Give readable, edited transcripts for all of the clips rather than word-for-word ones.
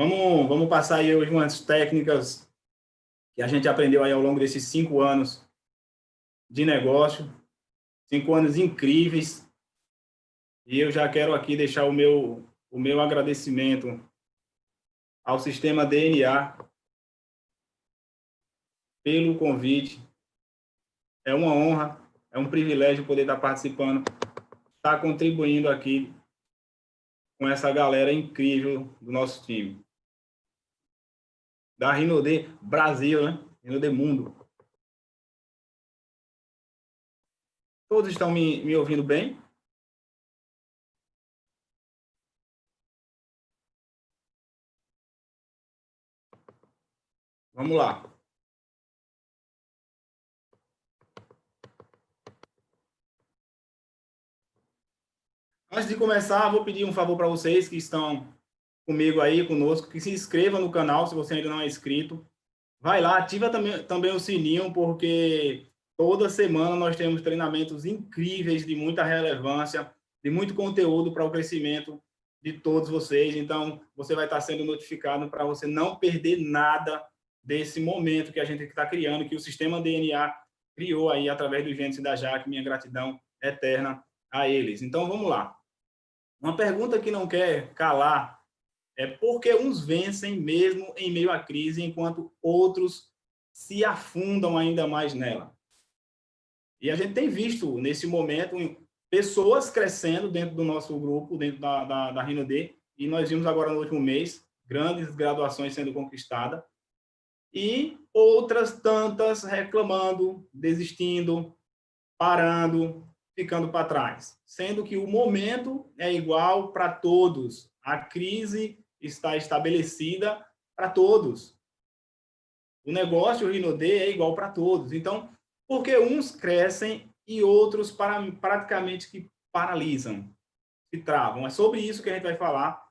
Vamos passar aí hoje umas técnicas que a gente aprendeu aí ao longo desses 5 anos de negócio, 5 anos incríveis. E eu já quero aqui deixar o meu agradecimento ao Sistema DNA pelo convite. É uma honra, é um privilégio poder estar participando, estar contribuindo aqui com essa galera incrível do nosso time. Da Rinode Brasil, né? Rinode Mundo. Todos estão me ouvindo bem? Vamos lá. Antes de começar, vou pedir um favor para vocês que estão comigo aí, conosco, que se inscrevam no canal, se você ainda não é inscrito. Vai lá, ativa também o sininho, porque toda semana nós temos treinamentos incríveis, de muita relevância, de muito conteúdo para o crescimento de todos vocês. Então, você vai estar sendo notificado para você não perder nada desse momento que a gente está criando, que o Sistema DNA criou aí através do Gênesis da Jaque. Minha gratidão eterna a eles. Então, vamos lá. Uma pergunta que não quer calar é por que uns vencem mesmo em meio à crise, enquanto outros se afundam ainda mais nela. E a gente tem visto, nesse momento, pessoas crescendo dentro do nosso grupo, dentro da Rinode, e nós vimos agora no último mês, grandes graduações sendo conquistadas, e outras tantas reclamando, desistindo, parando, ficando para trás. Sendo que o momento é igual para todos. A crise está estabelecida para todos. O negócio, o Rinode, é igual para todos. Então, por que uns crescem e outros praticamente que paralisam, se travam? É sobre isso que a gente vai falar.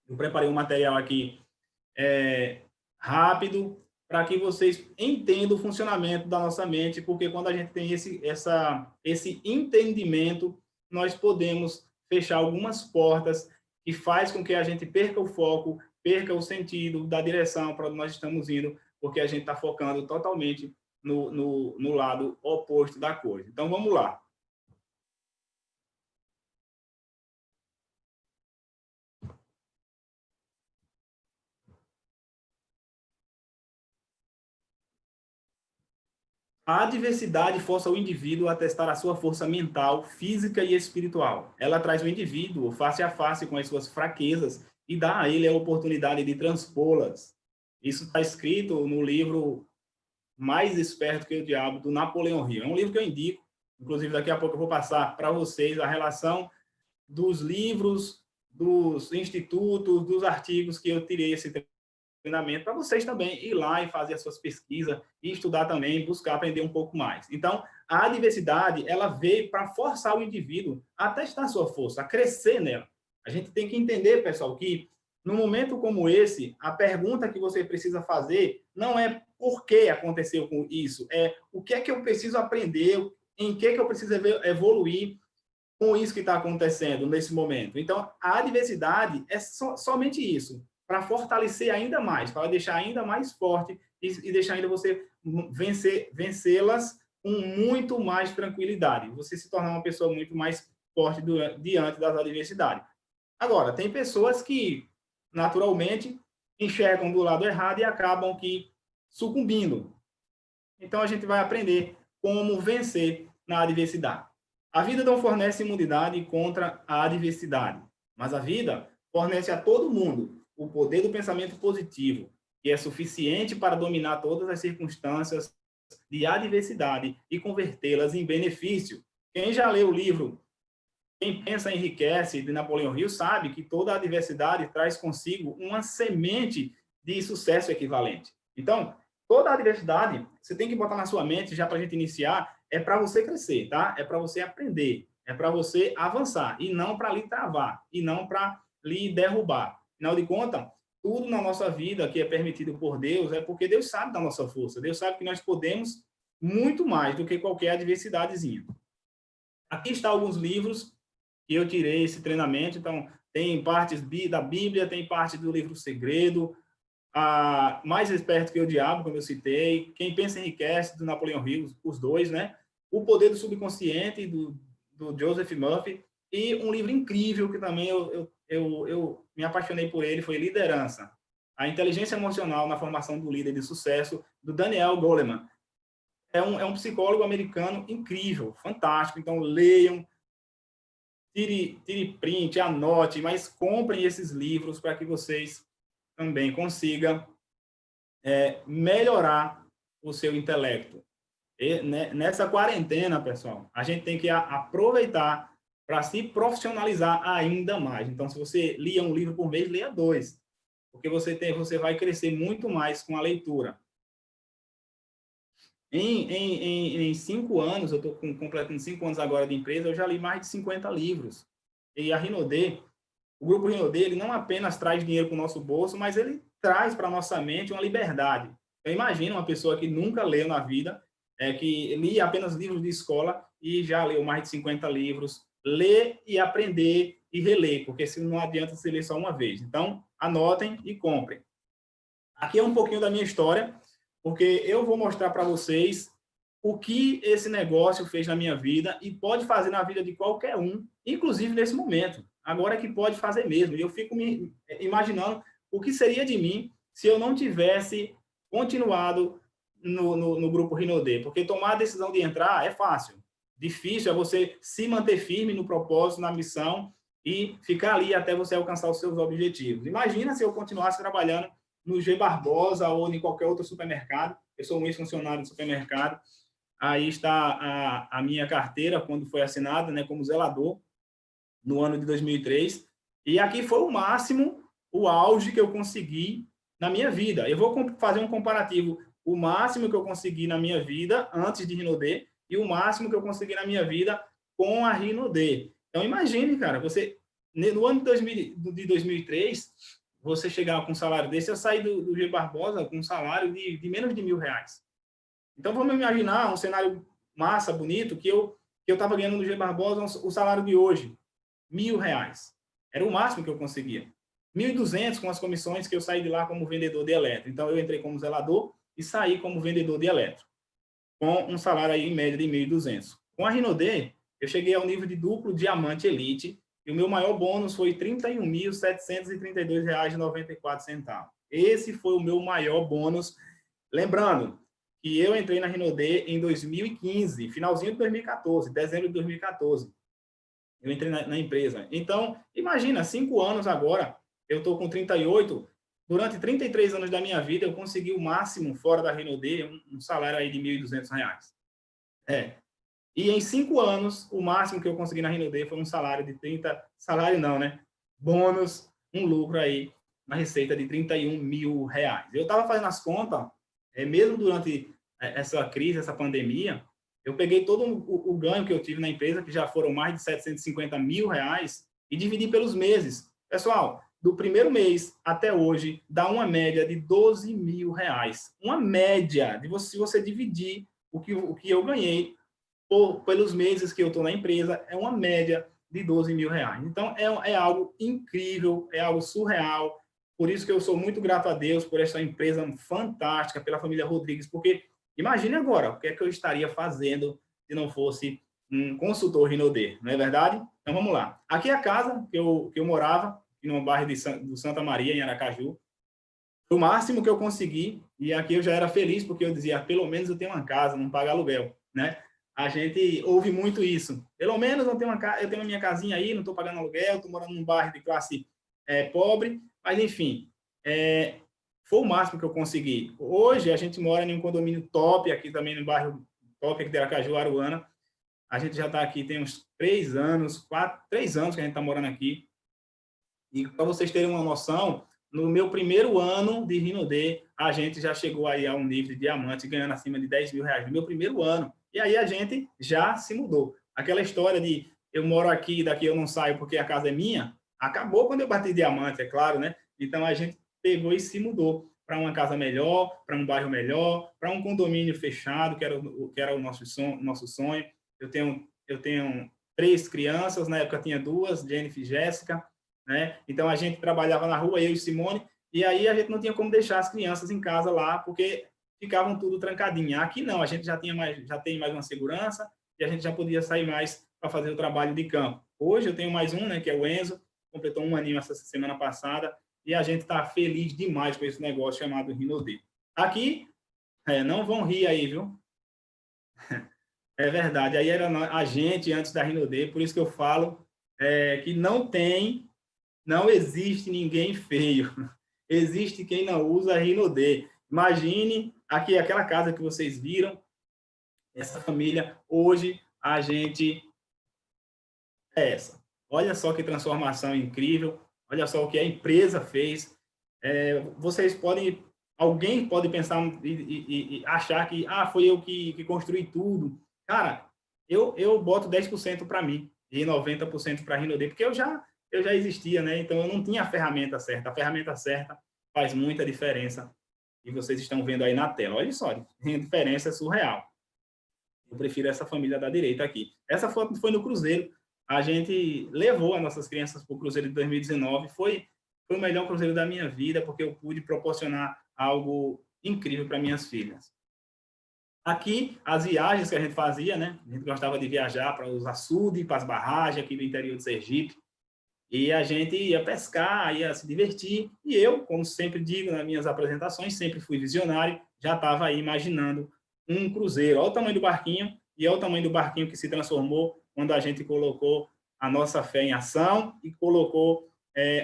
Eu preparei um material aqui rápido, para que vocês entendam o funcionamento da nossa mente, porque quando a gente tem esse entendimento, nós podemos fechar algumas portas que faz com que a gente perca o foco, perca o sentido da direção para onde nós estamos indo, porque a gente está focando totalmente no lado oposto da coisa. Então, vamos lá. A adversidade força o indivíduo a testar a sua força mental, física e espiritual. Ela traz o indivíduo face a face com as suas fraquezas e dá a ele a oportunidade de transpô-las. Isso está escrito no livro Mais Esperto que o Diabo, do Napoleão Hill. É um livro que eu indico, inclusive daqui a pouco eu vou passar para vocês a relação dos livros, dos institutos, dos artigos que eu tirei esse treinamento, para vocês também ir lá e fazer as suas pesquisas, e estudar também, buscar aprender um pouco mais. Então, a adversidade, ela veio para forçar o indivíduo a testar sua força, a crescer nela. A gente tem que entender, pessoal, que num momento como esse, a pergunta que você precisa fazer não é por que aconteceu com isso, é o que é que eu preciso aprender, em que eu preciso evoluir com isso que está acontecendo nesse momento. Então, a adversidade é somente isso, para fortalecer ainda mais, para deixar ainda mais forte e deixar ainda você vencê-las com muito mais tranquilidade. Você se tornar uma pessoa muito mais forte diante das adversidades. Agora, tem pessoas que, naturalmente, enxergam do lado errado e acabam que sucumbindo. Então, a gente vai aprender como vencer na adversidade. A vida não fornece imunidade contra a adversidade, mas a vida fornece a todo mundo o poder do pensamento positivo, que é suficiente para dominar todas as circunstâncias de adversidade e convertê-las em benefício. Quem já leu o livro Quem Pensa Enriquece, de Napoleão Hill, sabe que toda adversidade traz consigo uma semente de sucesso equivalente. Então, toda adversidade, você tem que botar na sua mente, já para a gente iniciar, é para você crescer, tá? É para você aprender, é para você avançar, e não para lhe travar, e não para lhe derrubar. Afinal de contas, tudo na nossa vida que é permitido por Deus é porque Deus sabe da nossa força. Deus sabe que nós podemos muito mais do que qualquer adversidadezinha. Aqui estão alguns livros que eu tirei esse treinamento, então tem partes da Bíblia, tem parte do livro Segredo, Mais Esperto que o Diabo, como eu citei, Quem Pensa Enriquece, do Napoleão Hill, os dois, né? O Poder do Subconsciente, do Joseph Murphy, e um livro incrível que também eu me apaixonei por ele, foi Liderança, a inteligência emocional na formação do líder de sucesso, do Daniel Goleman. É um psicólogo americano incrível, fantástico. Então, leiam, tire print, anote, mas comprem esses livros para que vocês também consigam melhorar o seu intelecto. E, né, nessa quarentena, pessoal, a gente tem que aproveitar para se profissionalizar ainda mais. Então, se você lia um livro por mês, leia 2, porque você vai crescer muito mais com a leitura. Em 5 anos, eu estou completando 5 anos agora de empresa, eu já li mais de 50 livros. E a Rinodê, o grupo Rinodê, ele não apenas traz dinheiro para o nosso bolso, mas ele traz para a nossa mente uma liberdade. Eu imagino uma pessoa que nunca leu na vida, que lia apenas livros de escola e já leu mais de 50 livros, ler e aprender e reler, porque se não adianta você ler só uma vez. Então, anotem e comprem. Aqui é um pouquinho da minha história, porque eu vou mostrar para vocês o que esse negócio fez na minha vida e pode fazer na vida de qualquer um, inclusive nesse momento. Agora é que pode fazer mesmo. E eu fico me imaginando o que seria de mim se eu não tivesse continuado no grupo Rinodê, porque tomar a decisão de entrar é fácil. Difícil é você se manter firme no propósito, na missão e ficar ali até você alcançar os seus objetivos. Imagina se eu continuasse trabalhando no G Barbosa ou em qualquer outro supermercado. Eu sou um ex-funcionário de supermercado. Aí está a minha carteira, quando foi assinada, né, como zelador, no ano de 2003. E aqui foi o máximo, o auge que eu consegui na minha vida. Eu vou fazer um comparativo. O máximo que eu consegui na minha vida antes de Rinodê e o máximo que eu consegui na minha vida com a Rinodê. Então, imagine, cara, você, no ano de 2003, você chegar com um salário desse, eu saí do G Barbosa com um salário de menos de R$1.000. Então, vamos imaginar um cenário massa, bonito, que eu estava ganhando no G Barbosa o salário de hoje, R$1.000. Era o máximo que eu conseguia. 1.200 com as comissões que eu saí de lá como vendedor de eletro. Então, eu entrei como zelador e saí como vendedor de eletro, com um salário aí em média de 1.200. Com a Rinodê, eu cheguei ao nível de duplo diamante elite, e o meu maior bônus foi R$ 31.732,94. Esse foi o meu maior bônus. Lembrando que eu entrei na Rinodê em 2015, finalzinho de 2014, dezembro de 2014. Eu entrei na empresa. Então, imagina, 5 anos agora, eu estou com 38, durante 33 anos da minha vida, eu consegui o máximo fora da Rinodê, um salário aí de R$1.200. E em 5 anos, o máximo que eu consegui na Rinodê foi um salário de 30... Salário não, né? Bônus, um lucro aí, uma receita de R$31.000. Eu estava fazendo as contas, mesmo durante essa crise, essa pandemia, eu peguei todo o ganho que eu tive na empresa, que já foram mais de R$750.000, e dividi pelos meses. Pessoal, do primeiro mês até hoje, dá uma média de R$12.000. Uma média, se você dividir o que eu ganhei pelos meses que eu estou na empresa, é uma média de R$12.000. Então, é algo incrível, é algo surreal. Por isso que eu sou muito grato a Deus por essa empresa fantástica, pela família Rodrigues, porque imagine agora o que é que eu estaria fazendo se não fosse um consultor Rinodê, não é verdade? Então, vamos lá. Aqui é a casa que eu morava, no bairro do Santa Maria, em Aracaju. O máximo que eu consegui, e aqui eu já era feliz, porque eu dizia, pelo menos eu tenho uma casa, não pago aluguel, né? A gente ouve muito isso. Pelo menos eu tenho a minha casinha aí, não estou pagando aluguel, estou morando num bairro de classe pobre, mas enfim, foi o máximo que eu consegui. Hoje a gente mora em um condomínio top, aqui também no bairro top aqui de Aracaju, Aruana. A gente já está aqui, tem uns 3 anos, 3 anos que a gente está morando aqui. E para vocês terem uma noção, no meu primeiro ano de Rinodê, a gente já chegou aí a um nível de diamante, ganhando acima de R$10.000 no meu primeiro ano. E aí a gente já se mudou. Aquela história de eu moro aqui, daqui eu não saio porque a casa é minha, acabou quando eu bati diamante, é claro, né? Então a gente pegou e se mudou para uma casa melhor, para um bairro melhor, para um condomínio fechado, que era o nosso sonho. Eu tenho 3 crianças, na época tinha 2, Jennifer e Jéssica. né? Então, a gente trabalhava na rua, eu e Simone, e aí a gente não tinha como deixar as crianças em casa lá, porque ficavam tudo trancadinho. Aqui não, a gente já tem mais uma segurança e a gente já podia sair mais para fazer o trabalho de campo. Hoje eu tenho mais um, né, que é o Enzo, completou 1 aninho essa semana passada, e a gente está feliz demais com esse negócio chamado Rinode. Aqui, não vão rir aí, viu? É verdade, aí era a gente antes da Rinode, por isso que eu falo que não existe ninguém feio. Existe quem não usa Rinode. Imagine aqui aquela casa que vocês viram, essa família, hoje a gente é essa. Olha só que transformação incrível, olha só o que a empresa fez. Vocês podem, alguém pode pensar e achar que foi eu que construí tudo. Cara, eu boto 10% para mim e 90% para a Rinode, porque eu já existia, né? Então eu não tinha a ferramenta certa. A ferramenta certa faz muita diferença. E vocês estão vendo aí na tela. Olha só, a diferença é surreal. Eu prefiro essa família da direita aqui. Essa foto foi no Cruzeiro. A gente levou as nossas crianças para o Cruzeiro de 2019. Foi o melhor Cruzeiro da minha vida, porque eu pude proporcionar algo incrível para minhas filhas. Aqui, as viagens que a gente fazia, né? A gente gostava de viajar para os açudes, para as barragens aqui do interior de Sergipe. E a gente ia pescar, ia se divertir. E eu, como sempre digo nas minhas apresentações, sempre fui visionário, já estava aí imaginando um cruzeiro. Olha o tamanho do barquinho, e olha o tamanho do barquinho que se transformou quando a gente colocou a nossa fé em ação e colocou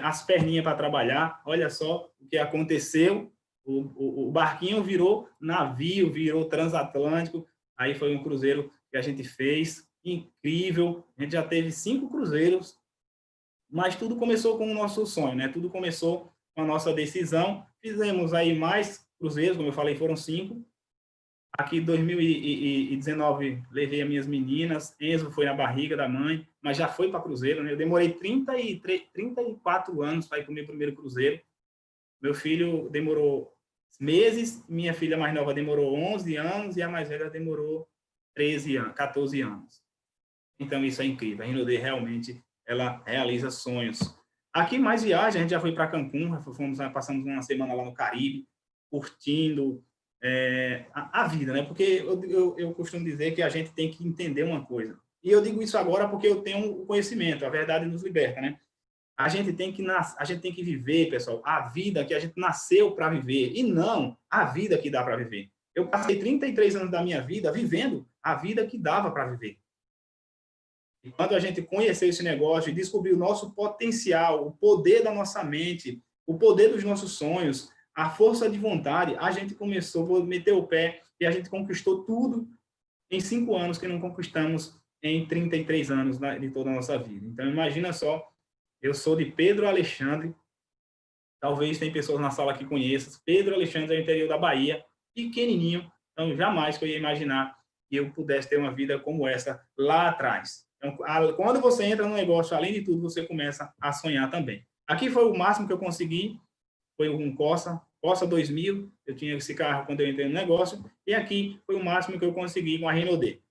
as perninhas para trabalhar. Olha só o que aconteceu. O barquinho virou navio, virou transatlântico. Aí foi um cruzeiro que a gente fez, incrível. A gente já teve 5 cruzeiros, mas tudo começou com o nosso sonho, né? Tudo começou com a nossa decisão. Fizemos aí mais cruzeiros, como eu falei, foram 5. Aqui em 2019 levei as minhas meninas, Enzo foi na barriga da mãe, mas já foi para cruzeiro, né? Eu demorei 34 anos para ir para o meu primeiro cruzeiro. Meu filho demorou meses, minha filha mais nova demorou 11 anos e a mais velha demorou 14 anos. Então isso é incrível. A Rinode realmente ela realiza sonhos. Aqui mais viagem, a gente já foi para Cancún, passamos uma semana lá no Caribe, curtindo a vida, né? Porque eu costumo dizer que a gente tem que entender uma coisa. E eu digo isso agora porque eu tenho o conhecimento, a verdade nos liberta, né? A gente tem que viver, pessoal, a vida que a gente nasceu para viver e não a vida que dá para viver. Eu passei 33 anos da minha vida vivendo a vida que dava para viver. E quando a gente conheceu esse negócio e descobriu o nosso potencial, o poder da nossa mente, o poder dos nossos sonhos, a força de vontade, a gente começou a meter o pé e a gente conquistou tudo em 5 anos que não conquistamos em 33 anos de toda a nossa vida. Então, imagina só, eu sou de Pedro Alexandre, talvez tem pessoas na sala que conheçam, Pedro Alexandre é o interior da Bahia, pequenininho, então jamais que eu ia imaginar que eu pudesse ter uma vida como essa lá atrás. Então, quando você entra no negócio, além de tudo, você começa a sonhar também. Aqui foi o máximo que eu consegui, foi um Corsa 2000, eu tinha esse carro quando eu entrei no negócio, e aqui foi o máximo que eu consegui com a Rinode.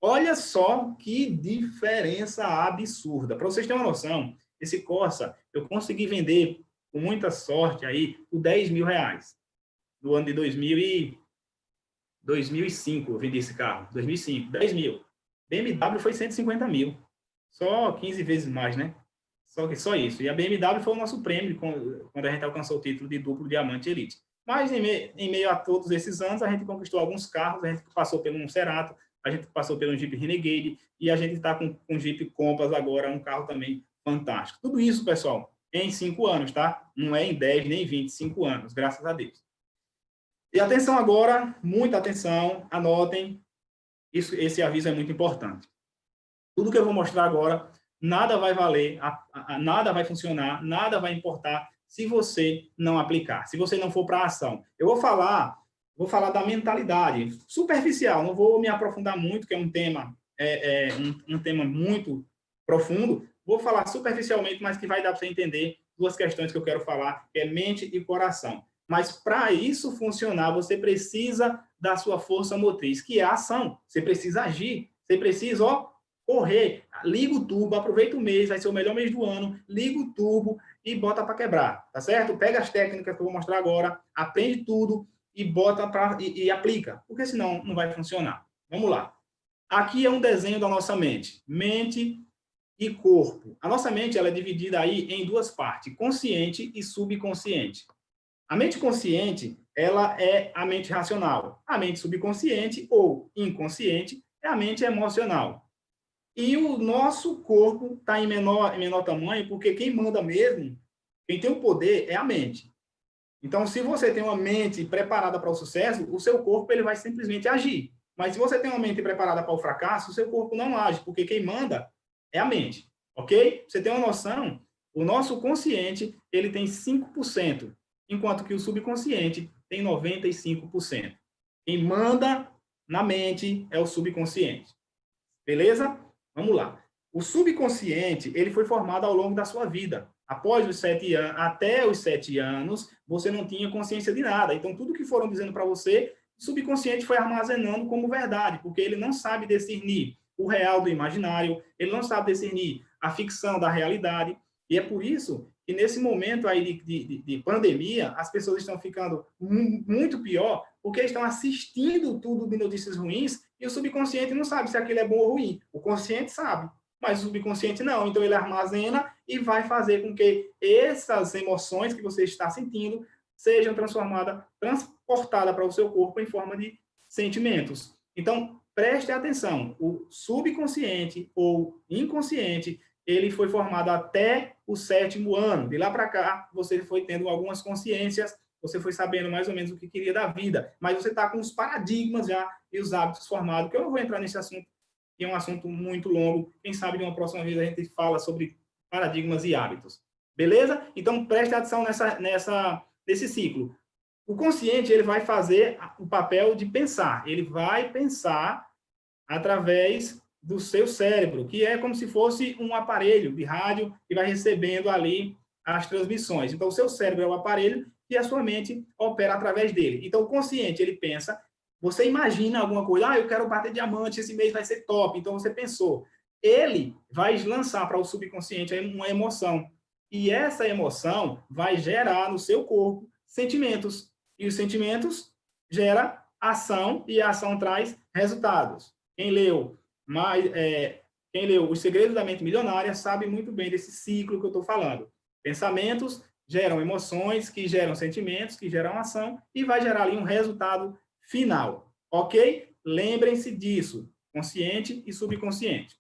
Olha só que diferença absurda. Para vocês terem uma noção, esse Corsa eu consegui vender com muita sorte aí por R$10.000. No ano de 2005 eu vendi esse carro, 2005, 10 mil. BMW foi 150 mil, só 15 vezes mais, né? Só isso. E a BMW foi o nosso prêmio quando a gente alcançou o título de duplo diamante elite. Mas em meio a todos esses anos, a gente conquistou alguns carros, a gente passou pelo Cerato, a gente passou pelo Jeep Renegade e a gente está com o Jeep Compass agora, um carro também fantástico. Tudo isso, pessoal, em 5 anos, tá? Não é em 10 nem 25 anos, graças a Deus. E atenção agora, muita atenção, anotem, esse aviso é muito importante. Tudo que eu vou mostrar agora, nada vai valer, nada vai funcionar, nada vai importar se você não aplicar, se você não for para a ação. Eu vou falar da mentalidade superficial, não vou me aprofundar muito, que é um tema, um tema muito profundo. Vou falar superficialmente, mas que vai dar para você entender 2 questões que eu quero falar, que é mente e coração. Mas para isso funcionar, você precisa da sua força motriz, que é a ação. Você precisa agir, você precisa, correr, liga o turbo, aproveita o mês, vai ser o melhor mês do ano, liga o turbo e bota para quebrar, tá certo? Pega as técnicas que eu vou mostrar agora, aprende tudo e bota e aplica, porque senão não vai funcionar. Vamos lá. Aqui é um desenho da nossa mente. Mente e corpo. A nossa mente ela é dividida aí em duas partes, consciente e subconsciente. A mente consciente, ela é a mente racional. A mente subconsciente ou inconsciente é a mente emocional. E o nosso corpo está em menor tamanho, porque quem manda mesmo, quem tem o poder é a mente. Então, se você tem uma mente preparada para o sucesso, o seu corpo ele vai simplesmente agir. Mas se você tem uma mente preparada para o fracasso, o seu corpo não age, porque quem manda é a mente. Ok? Você tem uma noção? O nosso consciente ele tem 5%, enquanto que o subconsciente tem 95%. Quem manda na mente é o subconsciente. Beleza? Vamos lá. O subconsciente ele foi formado ao longo da sua vida. Após os 7 anos, até os 7 anos, você não tinha consciência de nada. Então, tudo que foram dizendo para você, o subconsciente foi armazenando como verdade, porque ele não sabe discernir o real do imaginário, ele não sabe discernir a ficção da realidade. E é por isso que, nesse momento aí de pandemia, as pessoas estão ficando muito pior, porque estão assistindo tudo de notícias ruins e o subconsciente não sabe se aquilo é bom ou ruim. O consciente sabe, mas o subconsciente não. Então, ele armazena e vai fazer com que essas emoções que você está sentindo sejam transportadas para o seu corpo em forma de sentimentos. Então, preste atenção. O subconsciente ou inconsciente, ele foi formado até o 7º ano. De lá para cá, você foi tendo algumas consciências, você foi sabendo mais ou menos o que queria da vida, mas você está com os paradigmas já e os hábitos formados, que eu não vou entrar nesse assunto, que é um assunto muito longo. Quem sabe de uma próxima vez a gente fala sobre paradigmas e hábitos. Beleza? Então, preste atenção nesse ciclo. O consciente ele vai fazer o papel de pensar. Ele vai pensar através do seu cérebro, que é como se fosse um aparelho de rádio que vai recebendo ali as transmissões. Então, o seu cérebro é o aparelho e a sua mente opera através dele. Então, o consciente, ele pensa, você imagina alguma coisa, eu quero bater diamante, esse mês vai ser top, então você pensou. Ele vai lançar para o subconsciente uma emoção, e essa emoção vai gerar no seu corpo sentimentos, e os sentimentos geram ação, e a ação traz resultados. Quem leu Os Segredos da Mente Milionária sabe muito bem desse ciclo que eu estou falando. Pensamentos geram emoções, que geram sentimentos, que geram ação, e vai gerar ali um resultado final. Ok? Lembrem-se disso, consciente e subconsciente.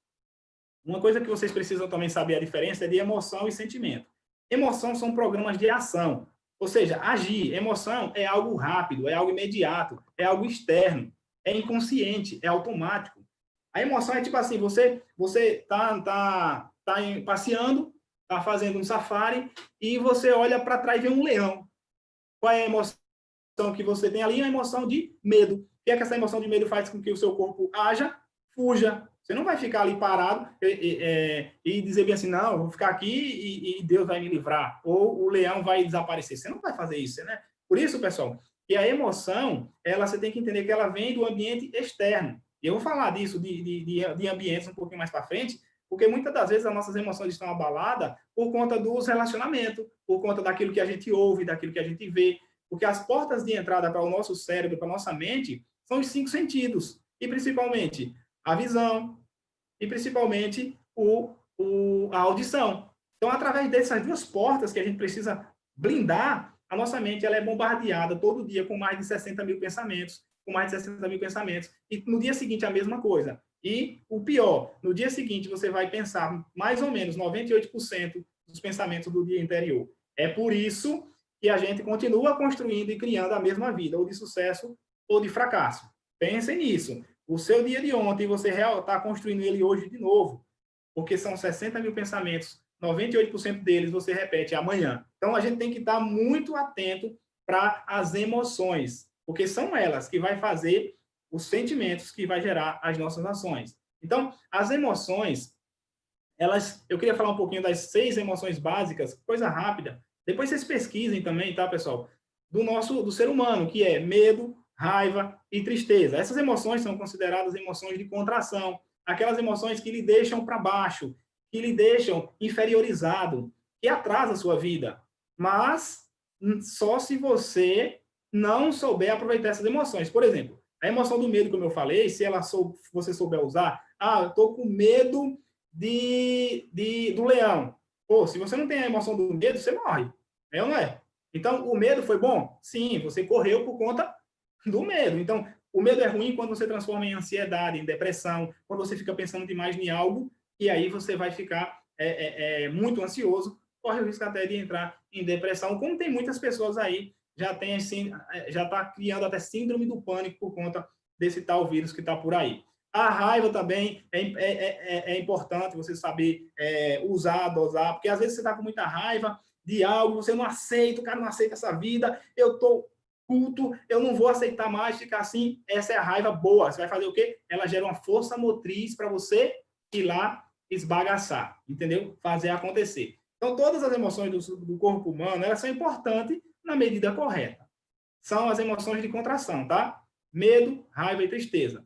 Uma coisa que vocês precisam também saber a diferença é de emoção e sentimento. Emoção são programas de ação, ou seja, agir. Emoção é algo rápido, é algo imediato, é algo externo, é inconsciente, é automático. A emoção é tipo assim, você tá passeando, tá fazendo um safari e você olha para trás e vê um leão. Qual é a emoção que você tem ali? É a emoção de medo. O que é que essa emoção de medo faz com que o seu corpo haja? Fuja. Você não vai ficar ali parado e dizer bem assim, não, eu vou ficar aqui e Deus vai me livrar, ou o leão vai desaparecer. Você não vai fazer isso, né? Por isso, pessoal, que a emoção, você tem que entender que ela vem do ambiente externo. E eu vou falar disso, de ambientes um pouquinho mais para frente, porque muitas das vezes as nossas emoções estão abaladas por conta dos relacionamentos, por conta daquilo que a gente ouve, daquilo que a gente vê, porque as portas de entrada para o nosso cérebro, para a nossa mente, são os 5 sentidos, e principalmente a visão, e principalmente a audição. Então, através dessas 2 portas que a gente precisa blindar, a nossa mente ela é bombardeada todo dia com mais de 60 mil pensamentos, e no dia seguinte a mesma coisa. E o pior, no dia seguinte você vai pensar mais ou menos 98% dos pensamentos do dia anterior. É por isso que a gente continua construindo e criando a mesma vida, ou de sucesso ou de fracasso. Pensem nisso. O seu dia de ontem, você está construindo ele hoje de novo, porque são 60 mil pensamentos, 98% deles você repete amanhã. Então, a gente tem que estar muito atento para as emoções, porque são elas que vai fazer os sentimentos que vai gerar as nossas ações. Então, as emoções, eu queria falar um pouquinho das 6 emoções básicas, coisa rápida. Depois vocês pesquisem também, tá, pessoal? Do ser humano, que é medo, raiva e tristeza. Essas emoções são consideradas emoções de contração. aquelas emoções que lhe deixam para baixo, que lhe deixam inferiorizado, que atrasa a sua vida. Mas só se você não souber aproveitar essas emoções. Por exemplo, a emoção do medo, como eu falei, se você souber usar, eu estou com medo do leão. Pô, se você não tem a emoção do medo, você morre. É ou não é? Então, o medo foi bom? Sim, você correu por conta do medo. Então, o medo é ruim quando você transforma em ansiedade, em depressão, quando você fica pensando demais em algo, e aí você vai ficar muito ansioso, corre o risco até de entrar em depressão, como tem muitas pessoas aí, já está criando até síndrome do pânico por conta desse tal vírus que está por aí. A raiva também é importante você saber usar, dosar, porque às vezes você está com muita raiva de algo, você não aceita, o cara não aceita essa vida, eu estou puto, eu não vou aceitar mais ficar assim. Essa é a raiva boa. Você vai fazer o quê? Ela gera uma força motriz para você ir lá esbagaçar, entendeu? Fazer acontecer. Então, todas as emoções do corpo humano, elas são importantes na medida correta. São as emoções de contração, tá? Medo, raiva e tristeza.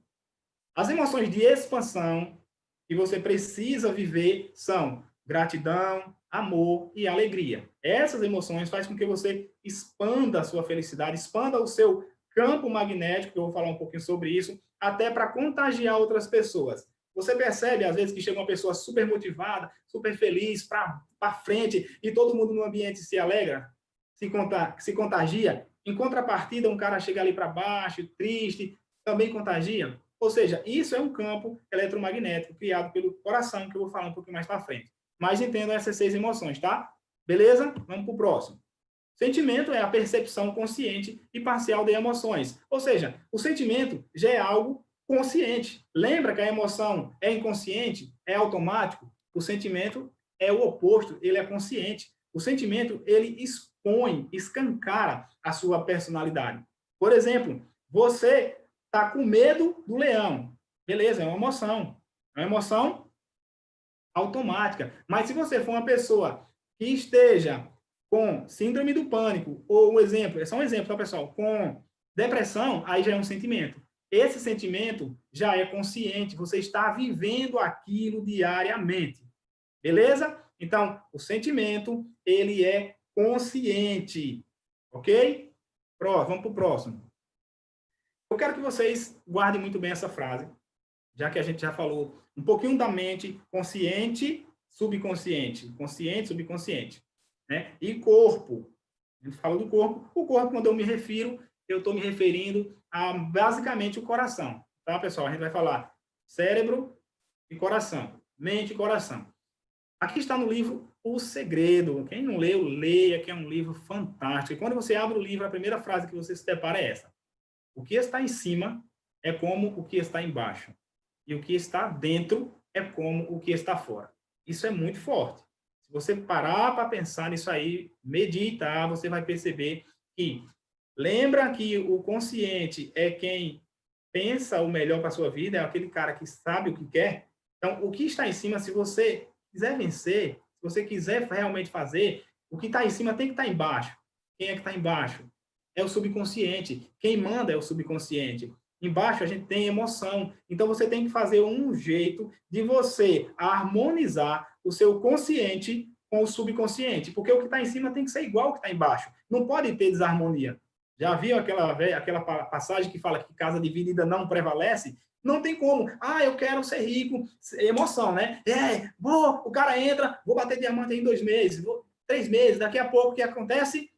As emoções de expansão que você precisa viver são gratidão, amor e alegria. Essas emoções fazem com que você expanda a sua felicidade, expanda o seu campo magnético, que eu vou falar um pouquinho sobre isso, até para contagiar outras pessoas. Você percebe, às vezes, que chega uma pessoa super motivada, super feliz, para frente, e todo mundo no ambiente se alegra, se contagia. Em contrapartida, um cara chega ali para baixo, triste, também contagia. Ou seja, isso é um campo eletromagnético criado pelo coração, que eu vou falar um pouquinho mais para frente. Mas entendam essas 6 emoções, tá? Beleza? Vamos para o próximo. Sentimento é a percepção consciente e parcial de emoções. Ou seja, o sentimento já é algo consciente. Lembra que a emoção é inconsciente, é automático? O sentimento é o oposto, ele é consciente. O sentimento, ele expõe, escancara a sua personalidade. Por exemplo, você está com medo do leão. Beleza, é uma emoção. É uma emoção automática. Mas se você for uma pessoa que esteja com síndrome do pânico, ou um exemplo, é só um exemplo, tá, pessoal? Com depressão, aí já é um sentimento. Esse sentimento já é consciente, você está vivendo aquilo diariamente. Beleza? Então, o sentimento, ele é consciente. Ok? Vamos para o próximo. Eu quero que vocês guardem muito bem essa frase, já que a gente já falou um pouquinho da mente consciente, subconsciente, consciente, subconsciente, né? E corpo. A gente fala do corpo. O corpo, quando eu me refiro, eu estou me referindo a basicamente o coração, tá, pessoal? A gente vai falar cérebro e coração, mente e coração. Aqui está no livro O Segredo. Quem não leu, leia, que é um livro fantástico. E quando você abre o livro, a primeira frase que você se depara é essa: o que está em cima é como o que está embaixo. E o que está dentro é como o que está fora. Isso é muito forte. Se você parar para pensar nisso aí, meditar, você vai perceber que lembra que o consciente é quem pensa o melhor para a sua vida, é aquele cara que sabe o que quer. Então, o que está em cima, se você quiser vencer, se você quiser realmente fazer, o que está em cima tem que estar embaixo. Quem é que está embaixo? É o subconsciente. Quem manda é o subconsciente. Embaixo a gente tem emoção. Então você tem que fazer um jeito de você harmonizar o seu consciente com o subconsciente, porque o que está em cima tem que ser igual ao que está embaixo. Não pode ter desarmonia. Já viu aquela passagem que fala que casa dividida não prevalece? Não tem como. Eu quero ser rico. Emoção, né? O cara entra, vou bater diamante em 2 meses, 3 meses, daqui a pouco o que acontece?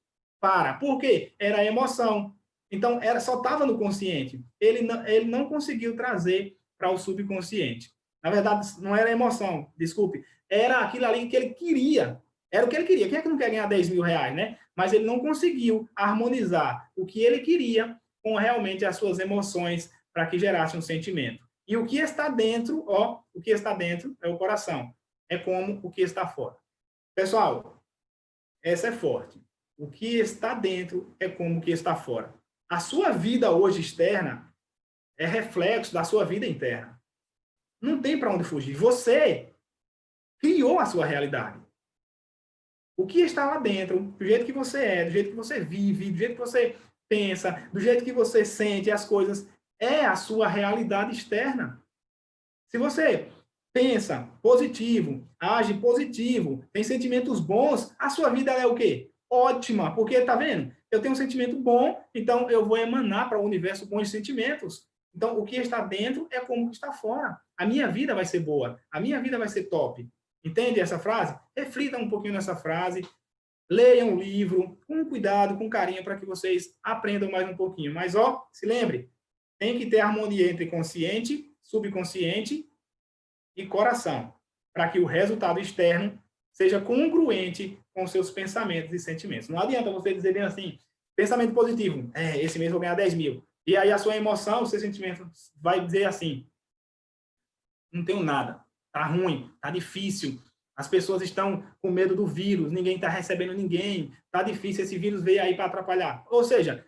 Por quê? Era a emoção. Então, só estava no consciente. Ele não conseguiu trazer para o subconsciente. Na verdade, não era emoção, desculpe. Era aquilo ali que ele queria. Era o que ele queria. Quem é que não quer ganhar 10 mil reais, né? Mas ele não conseguiu harmonizar o que ele queria com realmente as suas emoções para que gerasse um sentimento. E o que está dentro, o que está dentro é o coração. É como o que está fora. Pessoal, essa é forte. O que está dentro é como o que está fora. A sua vida hoje externa é reflexo da sua vida interna. Não tem para onde fugir. Você criou a sua realidade. O que está lá dentro, do jeito que você é, do jeito que você vive, do jeito que você pensa, do jeito que você sente as coisas, é a sua realidade externa. Se você pensa positivo, age positivo, tem sentimentos bons, a sua vida é o quê? Ótima, porque, tá vendo? Eu tenho um sentimento bom, então eu vou emanar para o universo bons sentimentos. Então, o que está dentro é como está fora. A minha vida vai ser boa, a minha vida vai ser top. Entende essa frase? Reflita um pouquinho nessa frase, leiam um livro, com cuidado, com carinho, para que vocês aprendam mais um pouquinho. Mas, ó, se lembre, tem que ter harmonia entre consciente, subconsciente e coração, para que o resultado externo seja congruente com seus pensamentos e sentimentos. Não adianta você dizer bem assim, pensamento positivo, esse mês eu vou ganhar 10 mil. E aí a sua emoção, o seu sentimento vai dizer assim, não tenho nada, tá ruim, tá difícil, as pessoas estão com medo do vírus, ninguém está recebendo ninguém, tá difícil, esse vírus veio aí para atrapalhar. Ou seja,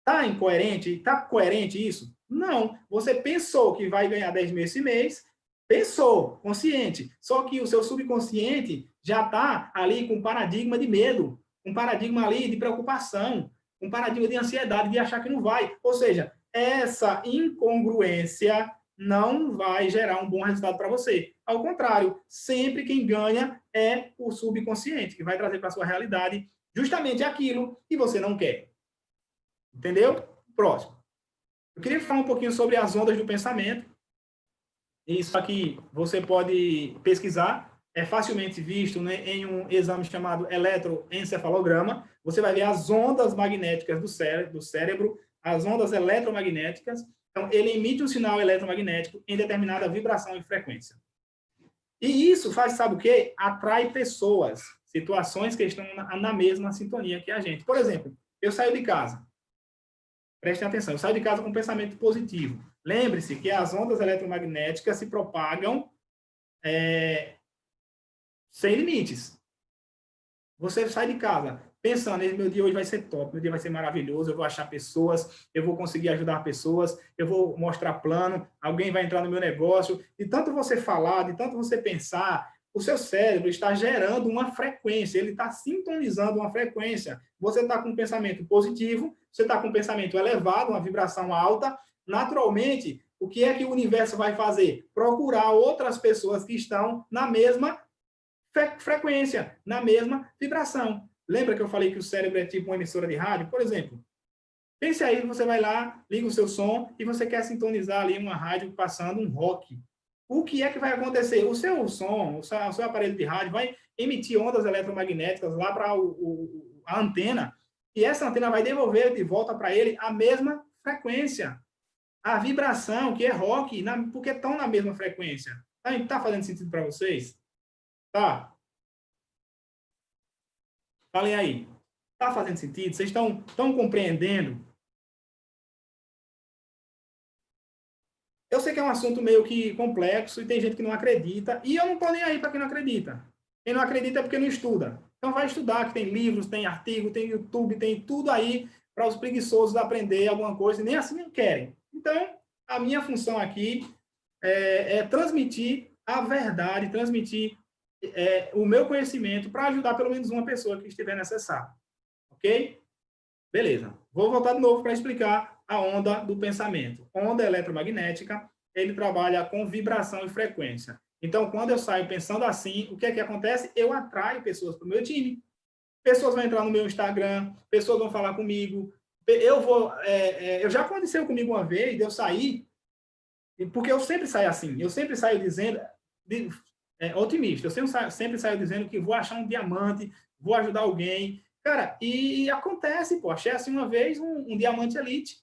tá incoerente? Tá coerente isso? Não. Você pensou que vai ganhar 10 mil esse mês, pensou, consciente. Só que o seu subconsciente já está ali com um paradigma de medo, um paradigma ali de preocupação, um paradigma de ansiedade, de achar que não vai. Ou seja, essa incongruência não vai gerar um bom resultado para você. Ao contrário, sempre quem ganha é o subconsciente, que vai trazer para a sua realidade justamente aquilo que você não quer. Entendeu? Próximo. Eu queria falar um pouquinho sobre as ondas do pensamento. Isso aqui você pode pesquisar, é facilmente visto, né, em um exame chamado eletroencefalograma. Você vai ver as ondas magnéticas do cérebro, as ondas eletromagnéticas. Então, ele emite um sinal eletromagnético em determinada vibração e frequência. E isso faz, sabe o quê? Atrai pessoas, situações que estão na mesma sintonia que a gente. Por exemplo, eu saio de casa. Prestem atenção, eu saio de casa com um pensamento positivo. Lembre-se que as ondas eletromagnéticas se propagam sem limites. Você sai de casa pensando, meu dia hoje vai ser top, meu dia vai ser maravilhoso, eu vou achar pessoas, eu vou conseguir ajudar pessoas, eu vou mostrar plano, alguém vai entrar no meu negócio. De tanto você falar, de tanto você pensar, o seu cérebro está gerando uma frequência, ele está sintonizando uma frequência. Você está com um pensamento positivo, você está com um pensamento elevado, uma vibração alta, naturalmente, o que é que o universo vai fazer? Procurar outras pessoas que estão na mesma frequência, na mesma vibração. Lembra que eu falei que o cérebro é tipo uma emissora de rádio? Por exemplo, pense aí, você vai lá, liga o seu som e você quer sintonizar ali uma rádio passando um rock. O que é que vai acontecer? O seu som, o seu aparelho de rádio vai emitir ondas eletromagnéticas lá para a antena, e essa antena vai devolver de volta para ele a mesma frequência. A vibração, que é rock, porque estão na mesma frequência. Tá fazendo sentido para vocês? Tá? Falem aí. Tá fazendo sentido? Vocês estão compreendendo? Eu sei que é um assunto meio que complexo e tem gente que não acredita, e eu não estou nem aí para quem não acredita. Quem não acredita é porque não estuda. Então vai estudar, que tem livros, tem artigo, tem YouTube, tem tudo aí para os preguiçosos aprender alguma coisa, e nem assim não querem. Então, a minha função aqui é transmitir a verdade, transmitir o meu conhecimento para ajudar pelo menos uma pessoa que estiver necessário. Ok? Beleza. Vou voltar de novo para explicar a onda do pensamento. Onda eletromagnética, ele trabalha com vibração e frequência. Então, quando eu saio pensando assim, o que é que acontece? Eu atraio pessoas para o meu time. Pessoas vão entrar no meu Instagram, pessoas vão falar comigo. Eu já aconteceu comigo uma vez, de eu sair, porque eu sempre saio assim, eu sempre saio dizendo, otimista, eu sempre saio dizendo que vou achar um diamante, vou ajudar alguém. Cara, e acontece, pô, achei assim uma vez um diamante elite.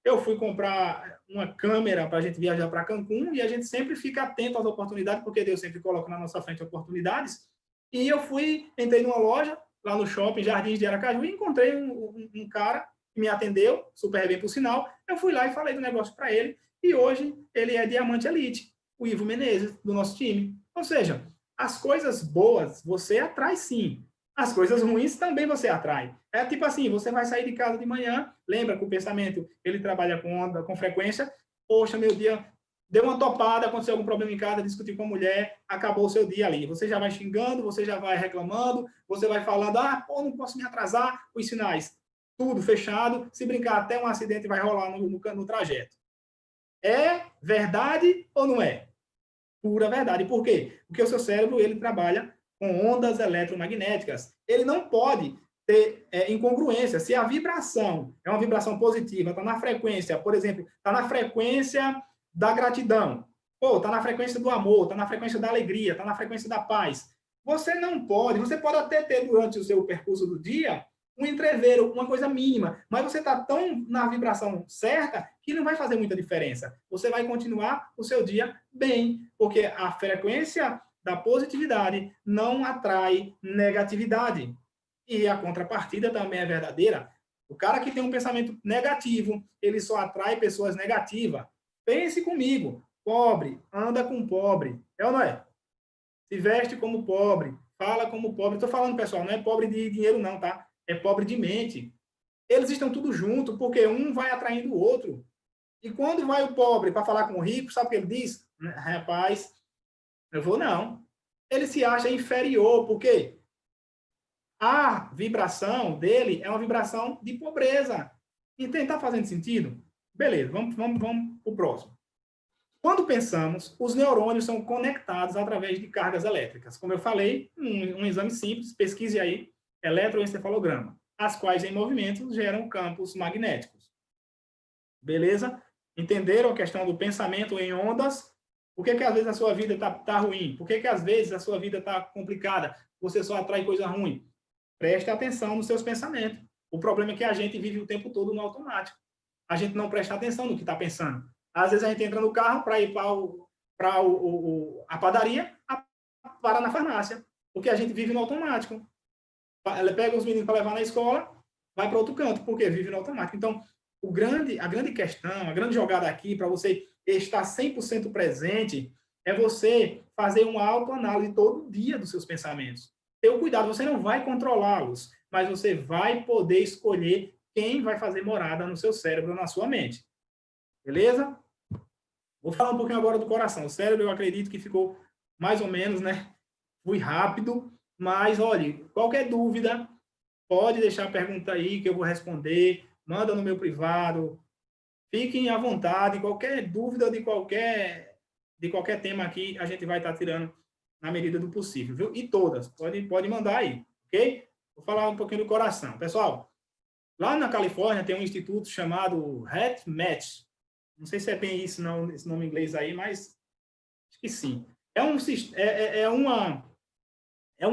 Eu fui comprar uma câmera para a gente viajar para Cancún e a gente sempre fica atento às oportunidades, porque Deus sempre coloca na nossa frente oportunidades. E eu entrei numa loja, lá no shopping Jardins de Aracaju, e encontrei um cara que me atendeu, super bem por sinal. Eu fui lá e falei do negócio para ele, e hoje ele é diamante elite, o Ivo Menezes, do nosso time. Ou seja, as coisas boas você atrai sim. As coisas ruins também você atrai. É tipo assim, você vai sair de casa de manhã, lembra que o pensamento, ele trabalha com onda, com frequência. Poxa, meu dia, deu uma topada, aconteceu algum problema em casa, discutiu com a mulher, acabou o seu dia ali. Você já vai xingando, você já vai reclamando, você vai falando, não posso me atrasar, os sinais. Tudo fechado, se brincar até um acidente vai rolar no trajeto. É verdade ou não é? pura verdade. Por quê? Porque o seu cérebro ele trabalha com ondas eletromagnéticas. Ele não pode ter incongruência. Se a vibração é uma vibração positiva, está na frequência, por exemplo, está na frequência da gratidão, está na frequência do amor, está na frequência da alegria, está na frequência da paz. Você não pode, você pode até ter durante o seu percurso do dia um entreveiro, uma coisa mínima, mas você está tão na vibração certa que não vai fazer muita diferença. Você vai continuar o seu dia bem, porque a frequência da positividade não atrai negatividade. E a contrapartida também é verdadeira. O cara que tem um pensamento negativo, ele só atrai pessoas negativas. Pense comigo, pobre anda com pobre, é ou não é? Se veste como pobre, fala como pobre. Estou falando, pessoal, não é pobre de dinheiro não, tá? É pobre de mente. Eles estão tudo junto, porque um vai atraindo o outro. E quando vai o pobre para falar com o rico, sabe o que ele diz? Rapaz, eu vou não. Ele se acha inferior, porque a vibração dele é uma vibração de pobreza. Então, está fazendo sentido? Beleza, vamos para o próximo. Quando pensamos, os neurônios são conectados através de cargas elétricas. Como eu falei, um exame simples, pesquise aí, eletroencefalograma, as quais em movimento geram campos magnéticos. Beleza? Entenderam a questão do pensamento em ondas? Por que às vezes a sua vida tá ruim? Por que às vezes a sua vida está complicada? Você só atrai coisa ruim? Preste atenção nos seus pensamentos. O problema é que a gente vive o tempo todo no automático. A gente não presta atenção no que está pensando. Às vezes a gente entra no carro para ir para a padaria, para na farmácia, porque a gente vive no automático. Ela pega os meninos para levar na escola, vai para outro canto, porque vive no automático. Então, a grande questão, a grande jogada aqui para você estar 100% presente é você fazer uma autoanálise todo dia dos seus pensamentos. Ter cuidado, você não vai controlá-los, mas você vai poder escolher quem vai fazer morada no seu cérebro, na sua mente. Beleza? Vou falar um pouquinho agora do coração. O cérebro, eu acredito que ficou mais ou menos, né? Fui rápido, mas, olha, qualquer dúvida, pode deixar a pergunta aí que eu vou responder. Manda no meu privado. Fiquem à vontade. Qualquer dúvida de qualquer tema aqui, a gente vai estar tirando na medida do possível, viu? E todas. Pode mandar aí, ok? Vou falar um pouquinho do coração. Pessoal, lá na Califórnia tem um instituto chamado HeartMath. Não sei se é bem isso, não, esse nome em inglês aí, mas acho que sim. É um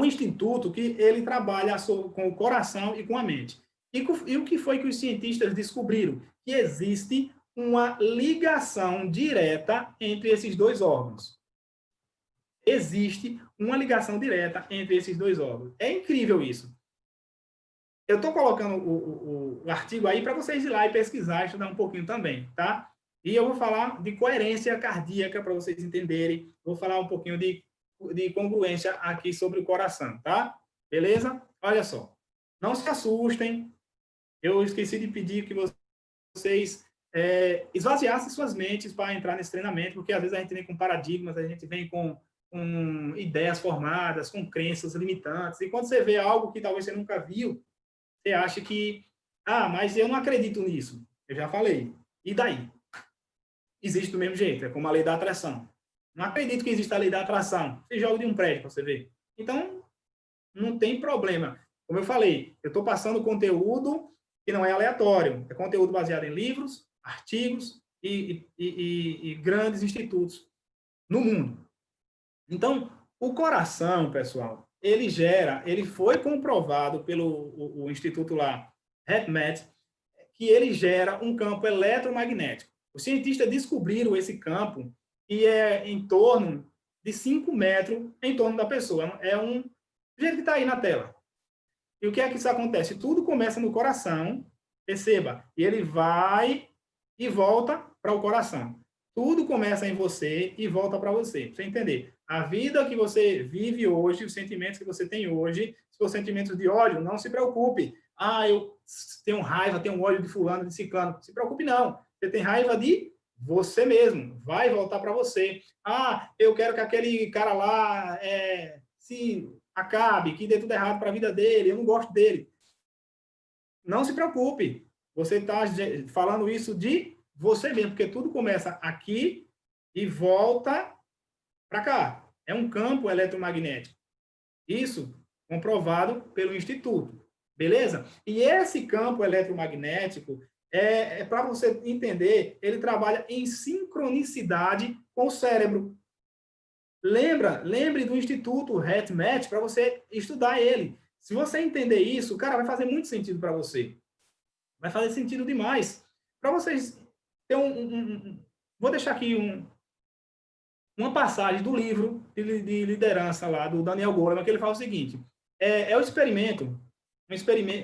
instituto que ele trabalha com o coração e com a mente. E o que foi que os cientistas descobriram? Que existe uma ligação direta entre esses dois órgãos. Existe uma ligação direta entre esses dois órgãos. É incrível isso. Eu estou colocando o artigo aí para vocês ir lá e pesquisar, estudar um pouquinho também, tá? E eu vou falar de coerência cardíaca para vocês entenderem. Vou falar um pouquinho de congruência aqui sobre o coração, tá? Beleza? Olha só. Não se assustem. Eu esqueci de pedir que vocês esvaziassem suas mentes para entrar nesse treinamento, porque às vezes a gente vem com paradigmas, a gente vem com ideias formadas, com crenças limitantes. E quando você vê algo que talvez você nunca viu, você acha que, mas eu não acredito nisso. Eu já falei. E daí? Existe do mesmo jeito, é como a lei da atração. Não acredito que exista a lei da atração. Você joga de um prédio para você ver. Então, não tem problema. Como eu falei, eu estou passando conteúdo que não é aleatório. É conteúdo baseado em livros, artigos e grandes institutos no mundo. Então, o coração, pessoal, ele foi comprovado pelo o instituto lá, HeartMath, que ele gera um campo eletromagnético. Os cientistas descobriram esse campo e é em torno de 5 metros em torno da pessoa. É do jeito que está aí na tela. E o que é que isso acontece? Tudo começa no coração, perceba, e ele vai e volta para o coração. Tudo começa em você e volta para você. Para você entender. A vida que você vive hoje, os sentimentos que você tem hoje, se for sentimentos de ódio, não se preocupe. Eu tenho raiva, tenho ódio de fulano, de ciclano. Não se preocupe, não. Você tem raiva de você mesmo. Vai voltar para você. Eu quero que aquele cara lá se acabe, que dê tudo errado para a vida dele, eu não gosto dele. Não se preocupe. Você está falando isso de você mesmo, porque tudo começa aqui e volta para cá. É um campo eletromagnético. Isso comprovado pelo Instituto. Beleza? E esse campo eletromagnético, para você entender, ele trabalha em sincronicidade com o cérebro. Lembre do Instituto HeartMath para você estudar ele. Se você entender isso, cara, vai fazer muito sentido para você. Vai fazer sentido demais. Para vocês ter vou deixar aqui uma passagem do livro de liderança lá do Daniel Goleman, que ele fala o seguinte: o experimento, um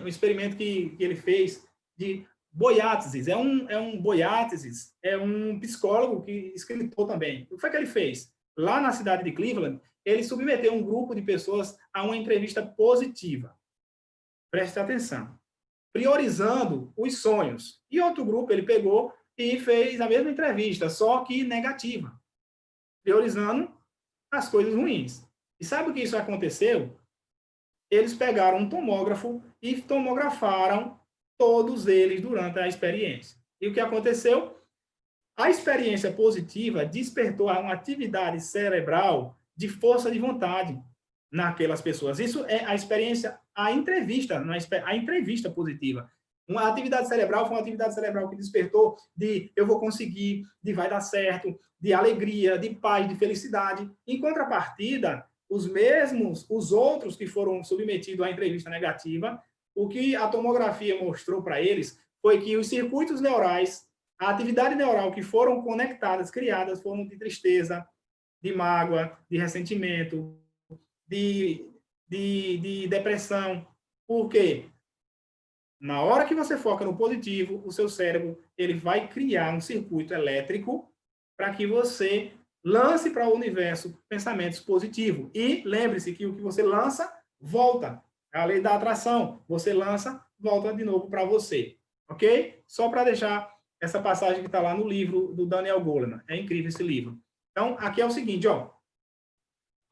experimento que ele fez de Boiátizes, Boiátizes é um psicólogo que escritor também. O que foi que ele fez? Lá na cidade de Cleveland, ele submeteu um grupo de pessoas a uma entrevista positiva. Preste atenção. Priorizando os sonhos. E outro grupo ele pegou e fez a mesma entrevista, só que negativa. Priorizando as coisas ruins. E sabe o que isso aconteceu? Eles pegaram um tomógrafo e tomografaram todos eles durante a experiência. E o que aconteceu? A experiência positiva despertou uma atividade cerebral de força de vontade naquelas pessoas. Isso é a experiência, a entrevista positiva. Uma atividade cerebral foi uma atividade cerebral que despertou de eu vou conseguir, de vai dar certo, de alegria, de paz, de felicidade. Em contrapartida, os outros que foram submetidos à entrevista negativa, o que a tomografia mostrou para eles foi que os circuitos neurais, a atividade neural que foram conectadas, criadas, foram de tristeza, de mágoa, de ressentimento, de depressão. Por quê? Na hora que você foca no positivo, o seu cérebro ele vai criar um circuito elétrico para que você lance para o universo pensamentos positivos. E lembre-se que o que você lança, volta. É a lei da atração. Você lança, volta de novo para você. Ok? Só para deixar essa passagem que está lá no livro do Daniel Goleman. É incrível esse livro. Então, aqui é o seguinte, ó.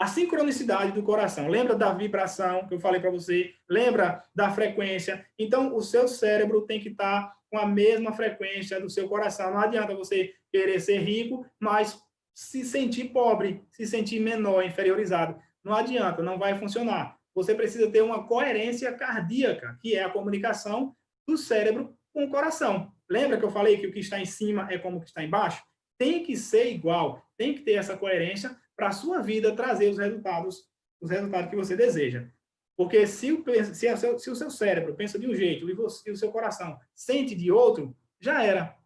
A sincronicidade do coração. Lembra da vibração que eu falei para você? Lembra da frequência? Então, o seu cérebro tem que estar com a mesma frequência do seu coração. Não adianta você querer ser rico, mas se sentir pobre, se sentir menor, inferiorizado. Não adianta, não vai funcionar. Você precisa ter uma coerência cardíaca, que é a comunicação do cérebro com o coração. Lembra que eu falei que o que está em cima é como o que está embaixo? Tem que ser igual, tem que ter essa coerência para a sua vida trazer os resultados que você deseja. Porque se o seu cérebro pensa de um jeito e o seu coração sente de outro, já era.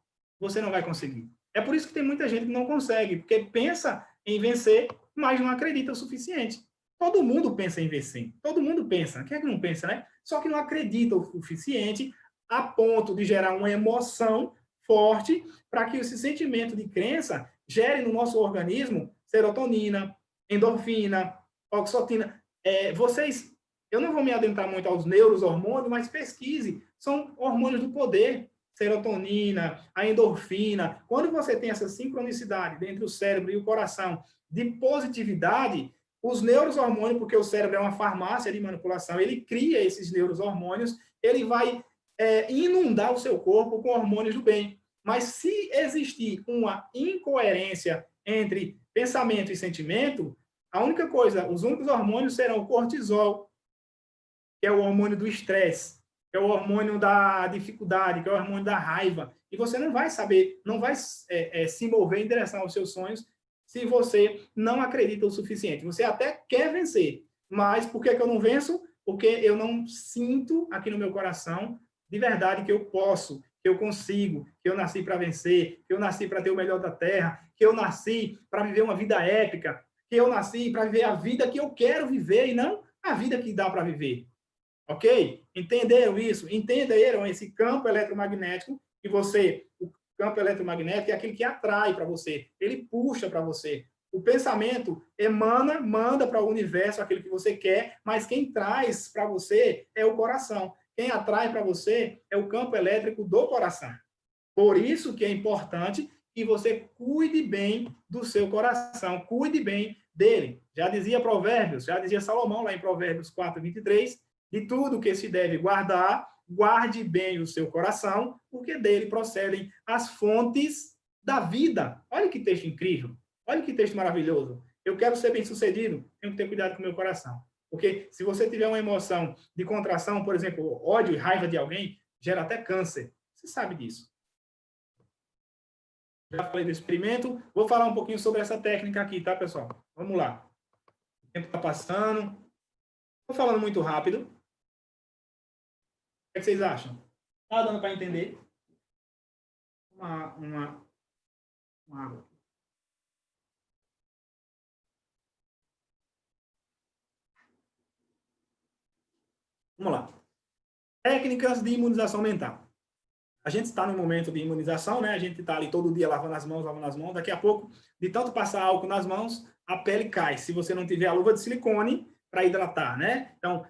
Você não vai conseguir. É por isso que tem muita gente que não consegue, porque pensa em vencer, mas não acredita o suficiente. Todo mundo pensa em vencer. Todo mundo pensa. Quem é que não pensa, né? Só que não acredita o suficiente a ponto de gerar uma emoção forte para que esse sentimento de crença gere no nosso organismo serotonina, endorfina, oxitocina. Eu não vou me adentrar muito aos neurohormônios, mas pesquise. São hormônios do poder. Serotonina, a endorfina. Quando você tem essa sincronicidade entre o cérebro e o coração de positividade, os neurohormônios, porque o cérebro é uma farmácia de manipulação, ele cria esses neurohormônios, ele vai inundar o seu corpo com hormônios do bem. Mas se existir uma incoerência entre pensamento e sentimento, a única coisa, os únicos hormônios serão o cortisol, que é o hormônio do estresse, que é o hormônio da dificuldade, que é o hormônio da raiva. E você não vai saber, não vai se mover em direção aos seus sonhos se você não acredita o suficiente. Você até quer vencer, mas por que eu não venço? Porque eu não sinto aqui no meu coração de verdade que eu posso, que eu consigo, que eu nasci para vencer, que eu nasci para ter o melhor da terra, que eu nasci para viver uma vida épica, que eu nasci para viver a vida que eu quero viver e não a vida que dá para viver. Ok? Entenderam isso? Entenderam esse campo eletromagnético que o campo eletromagnético é aquele que atrai para você, ele puxa para você. O pensamento manda para o universo aquilo que você quer, mas quem traz para você é o coração. Quem atrai para você é o campo elétrico do coração. Por isso que é importante que você cuide bem do seu coração, cuide bem dele. Já dizia Provérbios, já dizia Salomão lá em Provérbios 4:23, de tudo que se deve guardar, guarde bem o seu coração, porque dele procedem as fontes da vida. Olha que texto incrível, olha que texto maravilhoso. Eu quero ser bem-sucedido, tenho que ter cuidado com o meu coração. Porque se você tiver uma emoção de contração, por exemplo, ódio e raiva de alguém, gera até câncer. Você sabe disso. Já falei do experimento. Vou falar um pouquinho sobre essa técnica aqui, tá, pessoal? Vamos lá. O tempo está passando. Estou falando muito rápido. O que vocês acham? Está dando para entender? Uma água. Vamos lá. Técnicas de imunização mental. A gente está no momento de imunização, né? A gente está ali todo dia lavando as mãos, lavando as mãos. Daqui a pouco, de tanto passar álcool nas mãos, a pele cai. Se você não tiver a luva de silicone para hidratar, né? Então,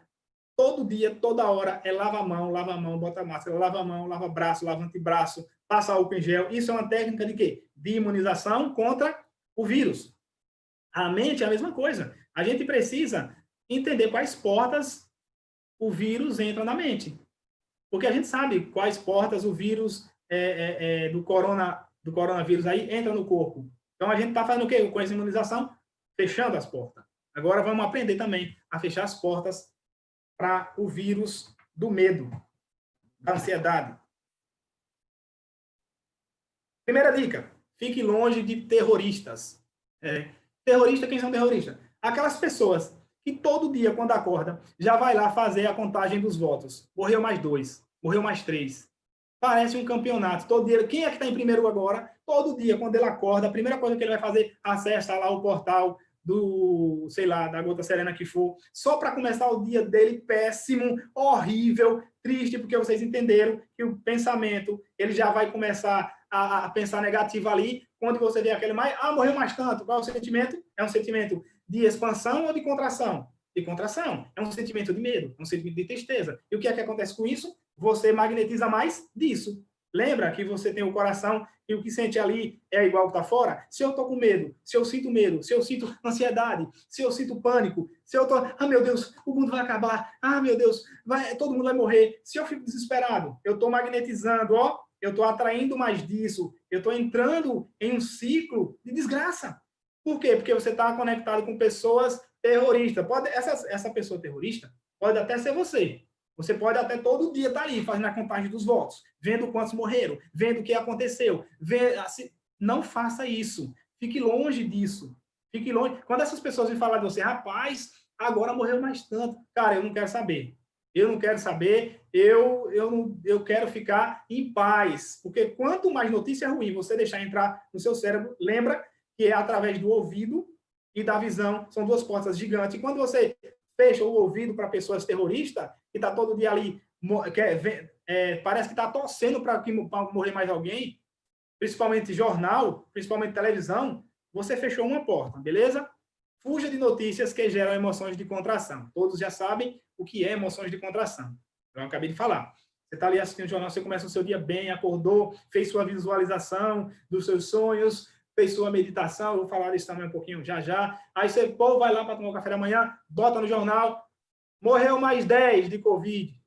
todo dia, toda hora, é lava a mão, bota a máscara, lava a mão, lava braço, lava antebraço, passa álcool em gel. Isso é uma técnica de quê? De imunização contra o vírus. A mente é a mesma coisa. A gente precisa entender quais portas o vírus entra na mente. Porque a gente sabe quais portas o vírus do coronavírus aí entra no corpo. Então, a gente está fazendo o quê? Com essa imunização, fechando as portas. Agora, vamos aprender também a fechar as portas para o vírus do medo, da ansiedade. Primeira dica, fique longe de terroristas. Terrorista, quem são terroristas? Aquelas pessoas que todo dia, quando acorda, já vai lá fazer a contagem dos votos. Morreu mais 2, morreu mais 3. Parece um campeonato. Todo dia, quem é que está em primeiro agora? Todo dia, quando ele acorda, a primeira coisa que ele vai fazer, acessa lá o portal do, sei lá, da Gota Serena que for, só para começar o dia dele péssimo, horrível, triste, porque vocês entenderam que o pensamento, ele já vai começar a pensar negativo ali, quando você vê aquele mais, morreu mais tanto, qual é o sentimento? É um sentimento de expansão ou de contração? De contração. É um sentimento de medo, é um sentimento de tristeza. E o que é que acontece com isso? Você magnetiza mais disso. Lembra que você tem o coração e o que sente ali é igual ao que está fora? Se eu estou com medo, se eu sinto ansiedade, se eu sinto pânico, se eu estou, meu Deus, o mundo vai acabar, meu Deus, todo mundo vai morrer. Se eu fico desesperado, eu estou magnetizando, eu estou atraindo mais disso, eu estou entrando em um ciclo de desgraça. Por quê? Porque você está conectado com pessoas terroristas. Essa pessoa terrorista pode até ser você. Você pode até todo dia estar ali fazendo a contagem dos votos, vendo quantos morreram, vendo o que aconteceu. Assim, não faça isso. Fique longe disso. Fique longe. Quando essas pessoas vêm falar de você, rapaz, agora morreu mais tanto. Cara, eu não quero saber. Eu não quero saber. Eu quero ficar em paz. Porque quanto mais notícia ruim você deixar entrar no seu cérebro, lembra que é através do ouvido e da visão. São duas portas gigantes. E quando você fecha o ouvido para pessoas terroristas, que está todo dia ali, parece que está torcendo para morrer mais alguém, principalmente jornal, principalmente televisão, você fechou uma porta, beleza? Fuja de notícias que geram emoções de contração. Todos já sabem o que é emoções de contração. Eu acabei de falar. Você está ali assistindo o jornal, você começa o seu dia bem, acordou, fez sua visualização dos seus sonhos, fez sua meditação, eu vou falar disso também um pouquinho já. Aí você vai lá para tomar um café da manhã, bota no jornal, morreu mais 10 de Covid.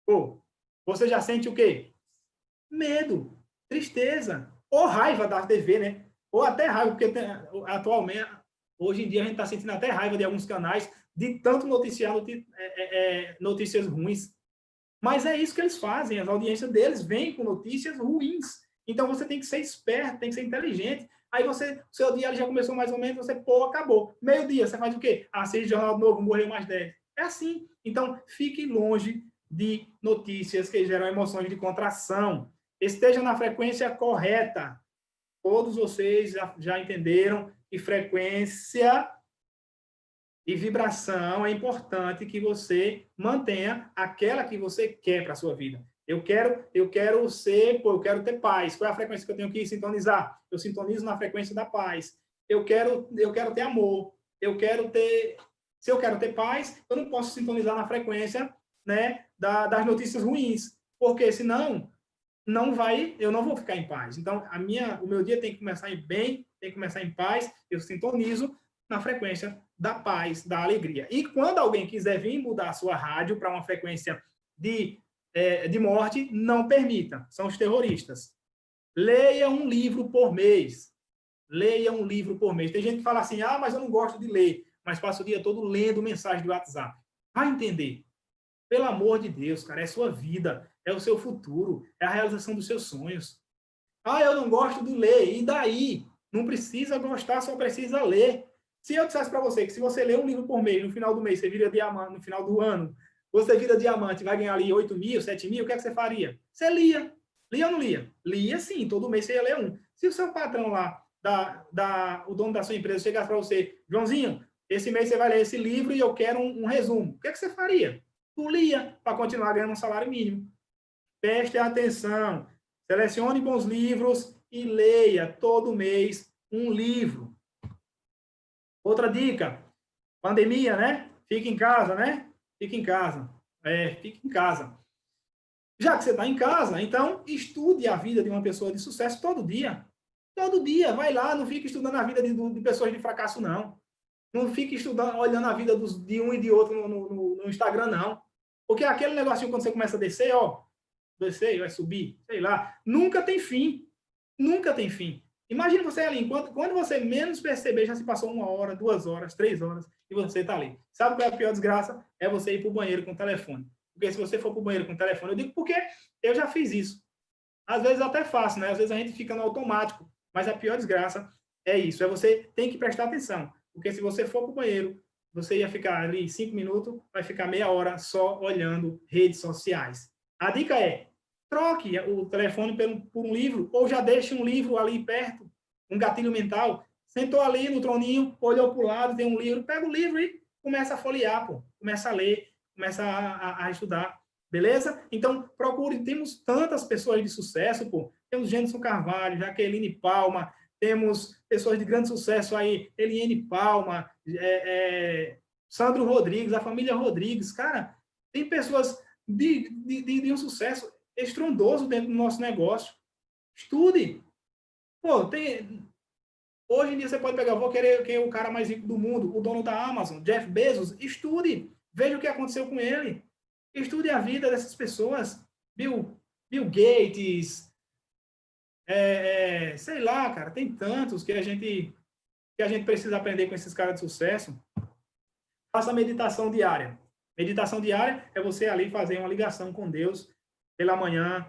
Pô, você já sente o quê? Medo, tristeza, ou raiva da TV, né? Ou até raiva, porque atualmente, hoje em dia, a gente está sentindo até raiva de alguns canais, de tanto noticiar notícias ruins. Mas é isso que eles fazem, as audiências deles vêm com notícias ruins. Então, você tem que ser esperto, tem que ser inteligente. Aí seu dia já começou mais ou menos, você, acabou. Meio-dia, você faz o quê? Assiste jornal novo, morreu mais 10. É assim. Então, fique longe de notícias que geram emoções de contração. Esteja na frequência correta. Todos vocês já entenderam que frequência e vibração é importante que você mantenha aquela que você quer para a sua vida. Eu quero ter paz. Qual é a frequência que eu tenho que sintonizar? Eu sintonizo na frequência da paz. Eu quero ter amor. Se eu quero ter paz, eu não posso sintonizar na frequência, né, das notícias ruins, porque senão eu não vou ficar em paz. Então, o meu dia tem que começar bem, tem que começar em paz. Eu sintonizo na frequência da paz, da alegria. E quando alguém quiser vir mudar a sua rádio para uma frequência de morte, não permita. São os terroristas. Leia um livro por mês. Leia um livro por mês. Tem gente que fala assim, mas eu não gosto de ler, mas passa o dia todo lendo mensagem do WhatsApp. Vai entender. Pelo amor de Deus, cara, é sua vida, é o seu futuro, é a realização dos seus sonhos. Eu não gosto de ler, e daí? Não precisa gostar, só precisa ler. Se eu dissesse para você que se você ler um livro por mês, no final do mês você vira diamante, no final do ano, você vira diamante e vai ganhar ali 8 mil, 7 mil, o que é que você faria? Você lia. Lia ou não lia? Lia sim, todo mês você ia ler um. Se o seu patrão lá, o dono da sua empresa, chegasse para você, Joãozinho, esse mês você vai ler esse livro e eu quero um resumo. O que é que você faria? Tu lia para continuar ganhando um salário mínimo. Preste atenção. Selecione bons livros e leia todo mês um livro. Outra dica, pandemia, né? Fique em casa, né? Fique em casa. Fique em casa. Já que você está em casa, então estude a vida de uma pessoa de sucesso todo dia. Todo dia, vai lá, não fique estudando a vida de pessoas de fracasso, não. Não fique estudando, olhando a vida de um e de outro no Instagram, não. Porque aquele negocinho, quando você começa a descer, descer, vai subir, sei lá, nunca tem fim. Nunca tem fim. Imagina você ali, quando você menos perceber, já se passou 1 hora, 2 horas, 3 horas, e você está ali. Sabe qual é a pior desgraça? É você ir para o banheiro com o telefone. Porque se você for para o banheiro com o telefone, eu digo porque eu já fiz isso. Às vezes até faço, né? Às vezes a gente fica no automático. Mas a pior desgraça é isso. É você tem que prestar atenção. Porque se você for para o banheiro, você ia ficar ali 5 minutos, vai ficar meia hora só olhando redes sociais. A dica é, troque o telefone por um livro, ou já deixe um livro ali perto, um gatilho mental. Sentou ali no troninho, olhou para o lado, tem um livro, pega o livro e começa a folhear, começa a ler, começa a estudar, beleza? Então, procure, temos tantas pessoas de sucesso, temos Gênison Carvalho, Jaqueline Palma, temos pessoas de grande sucesso aí, Eliane Palma, Sandro Rodrigues, a família Rodrigues, cara, tem pessoas de um sucesso estrondoso dentro do nosso negócio. Estude. Hoje em dia você pode pegar, vou querer quem é o cara mais rico do mundo, o dono da Amazon, Jeff Bezos. Estude. Veja o que aconteceu com ele. Estude a vida dessas pessoas. Bill Gates, sei lá, cara, tem tantos que a gente precisa aprender com esses caras de sucesso. Faça meditação diária. Meditação diária é você ali fazer uma ligação com Deus pela manhã,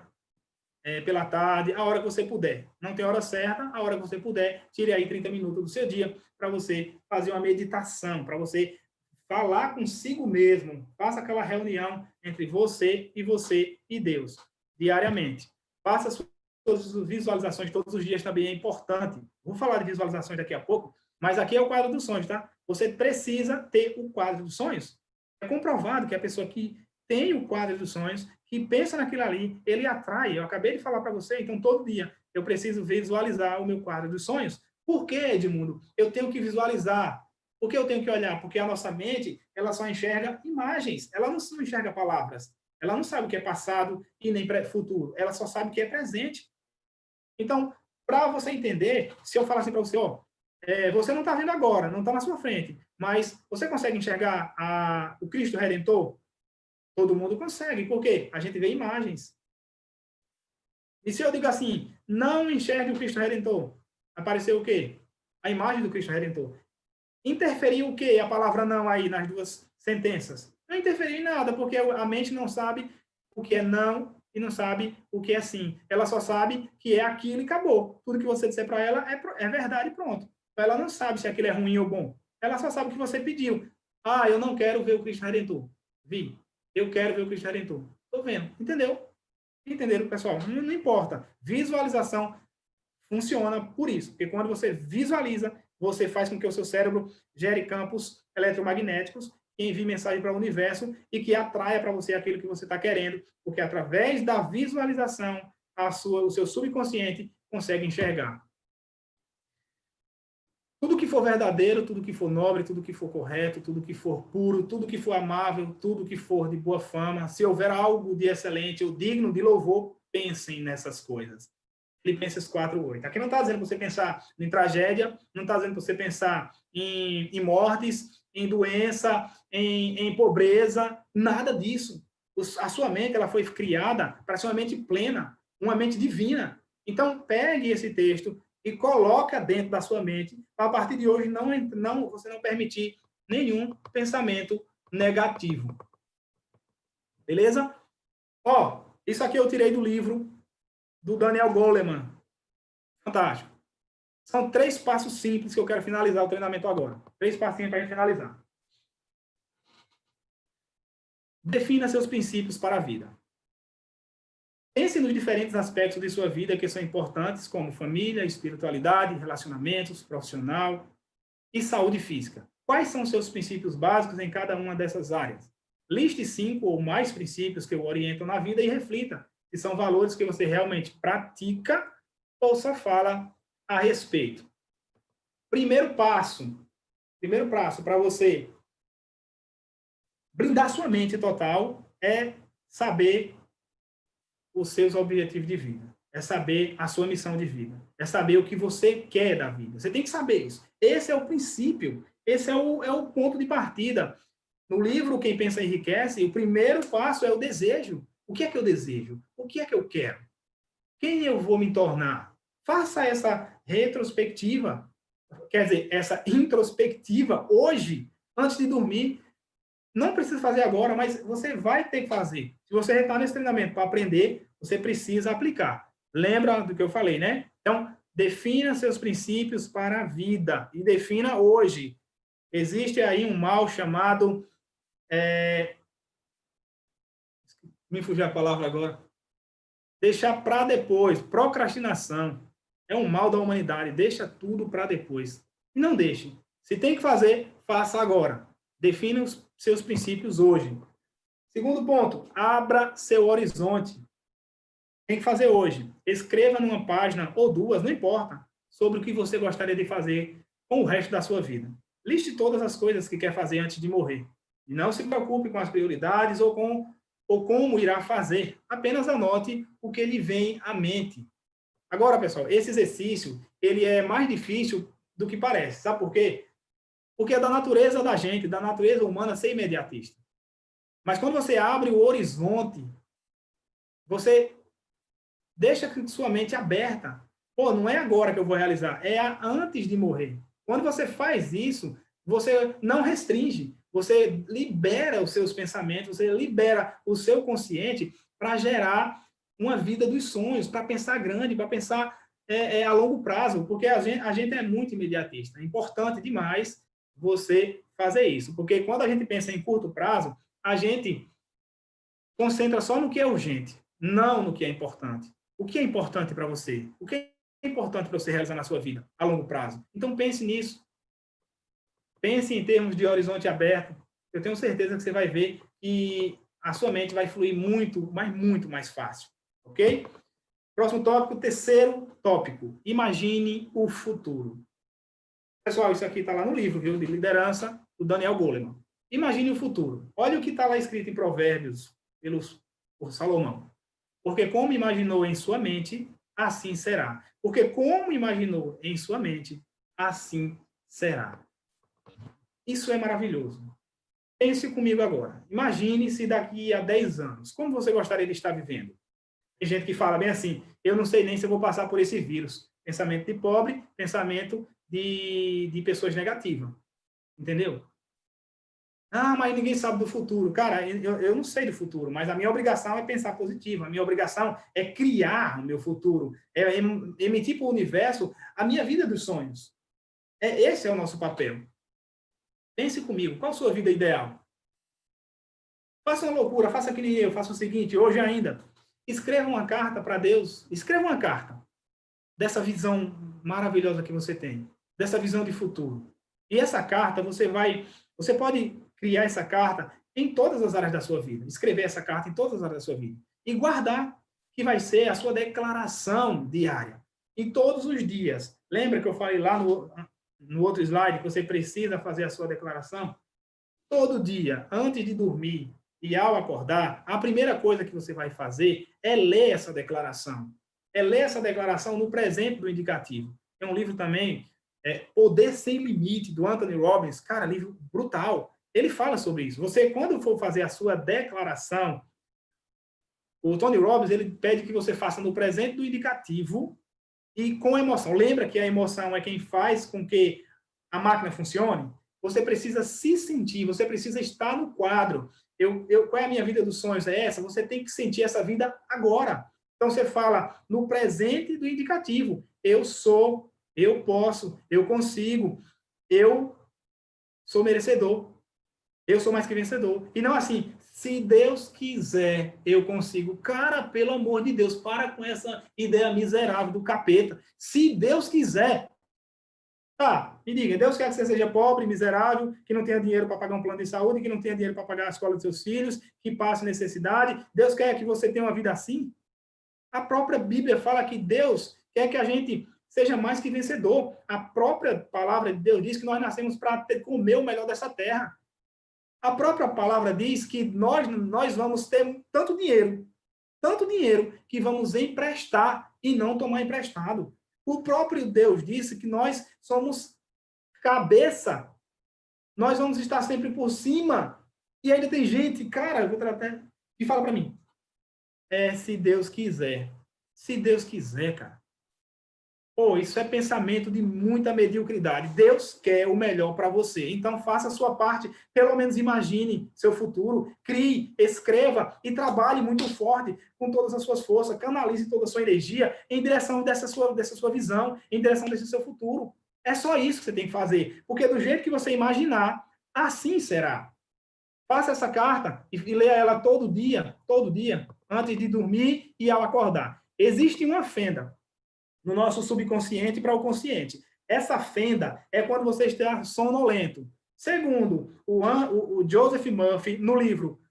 pela tarde, a hora que você puder. Não tem hora certa, a hora que você puder, tire aí 30 minutos do seu dia para você fazer uma meditação, para você falar consigo mesmo. Faça aquela reunião entre você e Deus, diariamente. Faça suas visualizações todos os dias, também é importante. Vou falar de visualizações daqui a pouco, mas aqui é o quadro dos sonhos, tá? Você precisa ter o quadro dos sonhos. É comprovado que a pessoa que tem o quadro dos sonhos, que pensa naquilo ali, ele atrai. Eu acabei de falar para você, então todo dia eu preciso visualizar o meu quadro dos sonhos. Por que, Edmundo? Eu tenho que visualizar. Por que eu tenho que olhar? Porque a nossa mente, ela só enxerga imagens, ela não enxerga palavras. Ela não sabe o que é passado e nem futuro. Ela só sabe o que é presente. Então, para você entender, se eu falar assim para você, você não está vendo agora, não está na sua frente, mas você consegue enxergar o Cristo Redentor? Todo mundo consegue. Por quê? A gente vê imagens. E se eu digo assim, não enxergue o Cristo Redentor, apareceu o quê? A imagem do Cristo Redentor. Interferiu o quê? A palavra não aí nas duas sentenças. Não interferiu em nada, porque a mente não sabe o que é não e não sabe o que é sim. Ela só sabe que é aquilo e acabou. Tudo que você disser para ela é verdade e pronto. Ela não sabe se aquilo é ruim ou bom. Ela só sabe o que você pediu. Eu não quero ver o Cristo Redentor. Vi. Eu quero ver o Cristo Redentor. Estou vendo. Entendeu? Entenderam, pessoal? Não importa. Visualização funciona por isso. Porque quando você visualiza, você faz com que o seu cérebro gere campos eletromagnéticos que envie mensagem para o universo e que atraia para você aquilo que você está querendo. Porque através da visualização, o seu subconsciente consegue enxergar. Tudo que for verdadeiro, tudo que for nobre, tudo que for correto, tudo que for puro, tudo que for amável, tudo que for de boa fama, se houver algo de excelente ou digno de louvor, pensem nessas coisas. Filipenses 4:8. Aqui não está dizendo para você pensar em tragédia, não está dizendo para você pensar em mortes, em doença, em pobreza, nada disso. A sua mente ela foi criada para ser uma mente plena, uma mente divina. Então, pegue esse texto, e coloca dentro da sua mente, para a partir de hoje você não permitir nenhum pensamento negativo. Beleza? Ó, isso aqui eu tirei do livro do Daniel Goleman. Fantástico. São 3 passos simples que eu quero finalizar o treinamento agora. 3 passinhos para a gente finalizar. Defina seus princípios para a vida. Pense nos diferentes aspectos de sua vida que são importantes, como família, espiritualidade, relacionamentos, profissional e saúde física. Quais são seus princípios básicos em cada uma dessas áreas? Liste 5 ou mais princípios que o orientam na vida e reflita se são valores que você realmente pratica ou só fala a respeito. Primeiro passo para você blindar sua mente total é saber os seus objetivos de vida, é saber a sua missão de vida, é saber o que você quer da vida. Você tem que saber isso. Esse é o princípio, esse é o ponto de partida. No livro Quem Pensa Enriquece, o primeiro passo é o desejo. O que é que eu desejo? O que é que eu quero? Quem eu vou me tornar? Faça essa retrospectiva, quer dizer, essa introspectiva hoje, antes de dormir. Não precisa fazer agora, mas você vai ter que fazer. Se você está nesse treinamento para aprender, você precisa aplicar. Lembra do que eu falei, né? Então, defina seus princípios para a vida e defina hoje. Existe aí um mal chamado... Me fugiu a palavra agora. Deixar para depois. Procrastinação. É um mal da humanidade. Deixa tudo para depois. E não deixe. Se tem que fazer, faça agora. Defina os seus princípios hoje. Segundo ponto, abra seu horizonte. Tem que fazer hoje. Escreva numa página ou 2, não importa, sobre o que você gostaria de fazer com o resto da sua vida. Liste todas as coisas que quer fazer antes de morrer. E não se preocupe com as prioridades ou como irá fazer. Apenas anote o que lhe vem à mente. Agora, pessoal, esse exercício ele é mais difícil do que parece. Sabe por quê? Porque é da natureza da gente, da natureza humana ser imediatista. Mas quando você abre o horizonte, você deixa sua mente aberta. Pô, não é agora que eu vou realizar, é antes de morrer. Quando você faz isso, você não restringe, você libera os seus pensamentos, você libera o seu consciente para gerar uma vida dos sonhos, para pensar grande, para pensar a longo prazo, porque a gente é muito imediatista. É importante demais você fazer isso, porque quando a gente pensa em curto prazo, a gente concentra só no que é urgente, não no que é importante. O que é importante para você? O que é importante para você realizar na sua vida a longo prazo? Então pense nisso. Pense em termos de horizonte aberto. Eu tenho certeza que você vai ver que a sua mente vai fluir muito, mas muito mais fácil. Ok? Próximo tópico, terceiro tópico. Imagine o futuro. Pessoal, isso aqui está lá no livro, viu, de liderança, do Daniel Goleman. Imagine o futuro. Olha o que está lá escrito em Provérbios por Salomão. Porque como imaginou em sua mente, assim será. Porque como imaginou em sua mente, assim será. Isso é maravilhoso. Pense comigo agora. Imagine se daqui a 10 anos, como você gostaria de estar vivendo? Tem gente que fala bem assim, eu não sei nem se eu vou passar por esse vírus. Pensamento de pobre, pensamento de pessoas negativas. Entendeu? Ah, mas ninguém sabe do futuro. Cara, eu não sei do futuro, mas a minha obrigação é pensar positivo. A minha obrigação é criar o meu futuro. É emitir para o universo a minha vida dos sonhos. Esse é o nosso papel. Pense comigo, qual a sua vida ideal? Faça uma loucura, faça que nem eu, faça o seguinte, hoje ainda, escreva uma carta para Deus, escreva uma carta dessa visão maravilhosa que você tem, dessa visão de futuro. E essa carta, você pode criar essa carta em todas as áreas da sua vida, escrever essa carta em todas as áreas da sua vida, e guardar, que vai ser a sua declaração diária, em todos os dias. Lembra que eu falei lá no outro slide que você precisa fazer a sua declaração? Todo dia, antes de dormir e ao acordar, a primeira coisa que você vai fazer é ler essa declaração. É ler essa declaração no presente do indicativo. Tem um livro também, Poder Sem Limite, do Anthony Robbins. Cara, livro brutal. Ele fala sobre isso. Você, quando for fazer a sua declaração, o Tony Robbins, ele pede que você faça no presente do indicativo e com emoção. Lembra que a emoção é quem faz com que a máquina funcione? Você precisa se sentir, você precisa estar no quadro. Qual é a minha vida dos sonhos? É essa? Você tem que sentir essa vida agora. Então, você fala no presente do indicativo. Eu sou, eu posso, eu consigo, eu sou merecedor, eu sou mais que vencedor. E não assim, se Deus quiser, eu consigo. Cara, pelo amor de Deus, para com essa ideia miserável do capeta. Se Deus quiser, tá, me diga, Deus quer que você seja pobre, miserável, que não tenha dinheiro para pagar um plano de saúde, que não tenha dinheiro para pagar a escola dos seus filhos, que passe necessidade. Deus quer que você tenha uma vida assim? A própria Bíblia fala que Deus quer que a gente seja mais que vencedor. A própria palavra de Deus diz que nós nascemos para comer o melhor dessa terra. A própria palavra diz que nós vamos ter tanto dinheiro, que vamos emprestar e não tomar emprestado. O próprio Deus disse que nós somos cabeça, nós vamos estar sempre por cima. E ainda tem gente, cara, eu vou tratar, que fala para mim, se Deus quiser. Se Deus quiser, cara. Pô, isso é pensamento de muita mediocridade. Deus quer o melhor para você. Então, faça a sua parte. Pelo menos imagine seu futuro. Crie, escreva e trabalhe muito forte com todas as suas forças. Canalize toda a sua energia em direção dessa sua visão, em direção desse seu futuro. É só isso que você tem que fazer. Porque do jeito que você imaginar, assim será. Faça essa carta e leia ela todo dia, antes de dormir e ao acordar. Existe uma fenda no nosso subconsciente para o consciente. Essa fenda é quando você está sonolento. Segundo o Joseph Murphy, no livro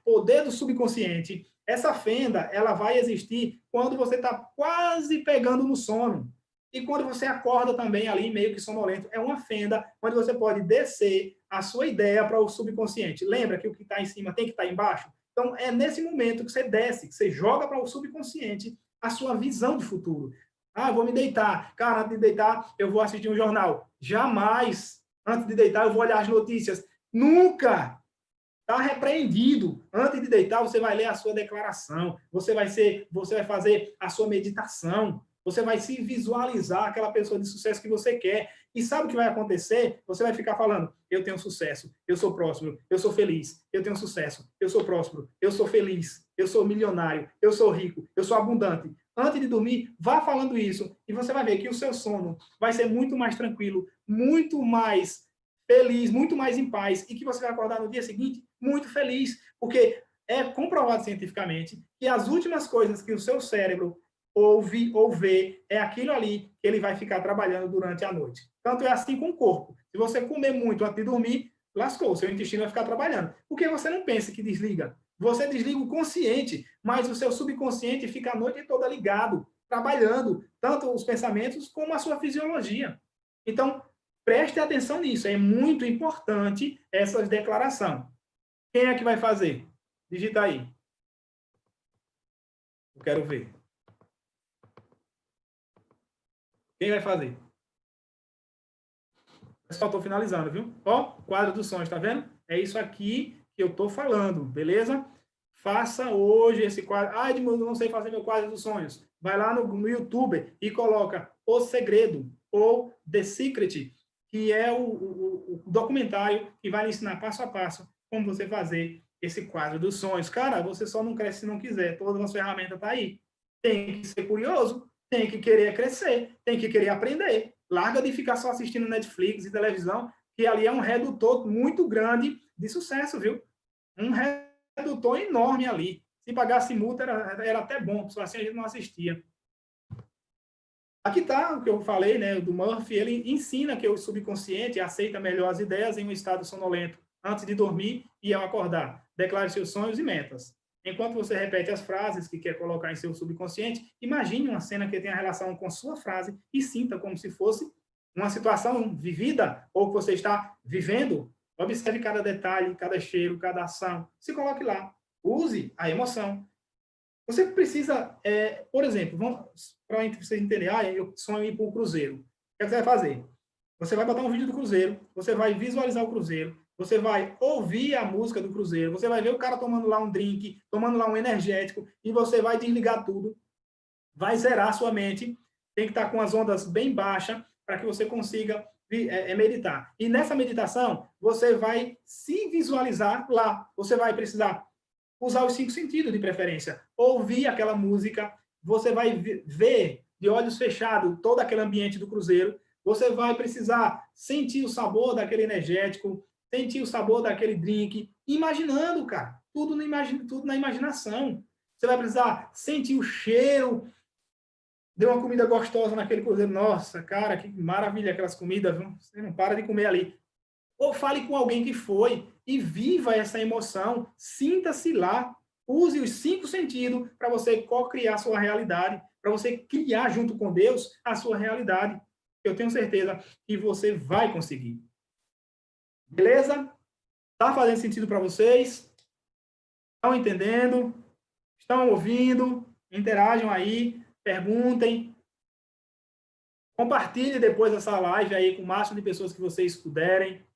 Poder do Subconsciente, essa fenda ela vai existir quando você está quase pegando no sono. E quando você acorda também ali, meio que sonolento, é uma fenda onde você pode descer a sua ideia para o subconsciente. Lembra que o que está em cima tem que estar embaixo? Então, é nesse momento que você desce, que você joga para o subconsciente a sua visão de futuro. Ah, vou me deitar. Cara, antes de deitar, eu vou assistir um jornal. Jamais, antes de deitar, eu vou olhar as notícias. Nunca! Está repreendido. Antes de deitar, você vai ler a sua declaração. Você vai fazer a sua meditação. Você vai se visualizar aquela pessoa de sucesso que você quer. E sabe o que vai acontecer? Você vai ficar falando, eu tenho sucesso, eu sou próspero, eu sou feliz, eu tenho sucesso, eu sou próspero, eu sou feliz, eu sou milionário, eu sou rico, eu sou abundante. Antes de dormir, vá falando isso e você vai ver que o seu sono vai ser muito mais tranquilo, muito mais feliz, muito mais em paz e que você vai acordar no dia seguinte muito feliz, porque é comprovado cientificamente que as últimas coisas que o seu cérebro ouve ou vê, é aquilo ali que ele vai ficar trabalhando durante a noite. Tanto é assim com o corpo. Se você comer muito antes de dormir, lascou, seu intestino vai ficar trabalhando. Porque você não pensa que desliga. Você desliga o consciente, mas o seu subconsciente fica a noite toda ligado, trabalhando, tanto os pensamentos como a sua fisiologia. Então, preste atenção nisso. É muito importante essa declaração. Quem é que vai fazer? Digita aí. Eu quero ver. Quem vai fazer? Pessoal, estou finalizando, viu? Ó, quadro dos sonhos, tá vendo? É isso aqui que eu estou falando, beleza? Faça hoje esse quadro. Ah, Edmundo, não sei fazer meu quadro dos sonhos. Vai lá no YouTube e coloca O Segredo ou The Secret, que é o documentário que vai lhe ensinar passo a passo como você fazer esse quadro dos sonhos. Cara, você só não cresce se não quiser. Todas as ferramentas estão aí. Tem que ser curioso, tem que querer crescer, tem que querer aprender. Larga de ficar só assistindo Netflix e televisão, que ali é um redutor muito grande de sucesso, viu? Um redutor enorme ali. Se pagasse multa, era até bom, só assim a gente não assistia. Aqui está o que eu falei, né, do Murphy. Ele ensina que o subconsciente aceita melhor as ideias em um estado sonolento, antes de dormir e ao acordar. Declare seus sonhos e metas. Enquanto você repete as frases que quer colocar em seu subconsciente, imagine uma cena que tenha relação com sua frase e sinta como se fosse uma situação vivida ou que você está vivendo. Observe cada detalhe, cada cheiro, cada ação. Se coloque lá. Use a emoção. Você precisa, por exemplo, para vocês entenderem, eu sonho em ir para o cruzeiro. O que você vai fazer? Você vai botar um vídeo do cruzeiro, você vai visualizar o cruzeiro, você vai ouvir a música do cruzeiro, você vai ver o cara tomando lá um drink, tomando lá um energético, e você vai desligar tudo, vai zerar a sua mente, tem que estar com as ondas bem baixas para que você consiga meditar. E nessa meditação, você vai se visualizar lá. Você vai precisar usar os 5 sentidos de preferência. Ouvir aquela música, você vai ver de olhos fechados todo aquele ambiente do cruzeiro, você vai precisar sentir o sabor daquele energético, sentir o sabor daquele drink, imaginando, cara, tudo na imaginação. Você vai precisar sentir o cheiro de uma comida gostosa naquele cruzeiro. Nossa, cara, que maravilha aquelas comidas, viu? Você não para de comer ali. Ou fale com alguém que foi e viva essa emoção, sinta-se lá, use os 5 sentidos para você co-criar a sua realidade, para você criar junto com Deus a sua realidade. Eu tenho certeza que você vai conseguir. Beleza? Tá fazendo sentido para vocês? Estão entendendo? Estão ouvindo? Interajam aí, perguntem. Compartilhe depois essa live aí com o máximo de pessoas que vocês puderem.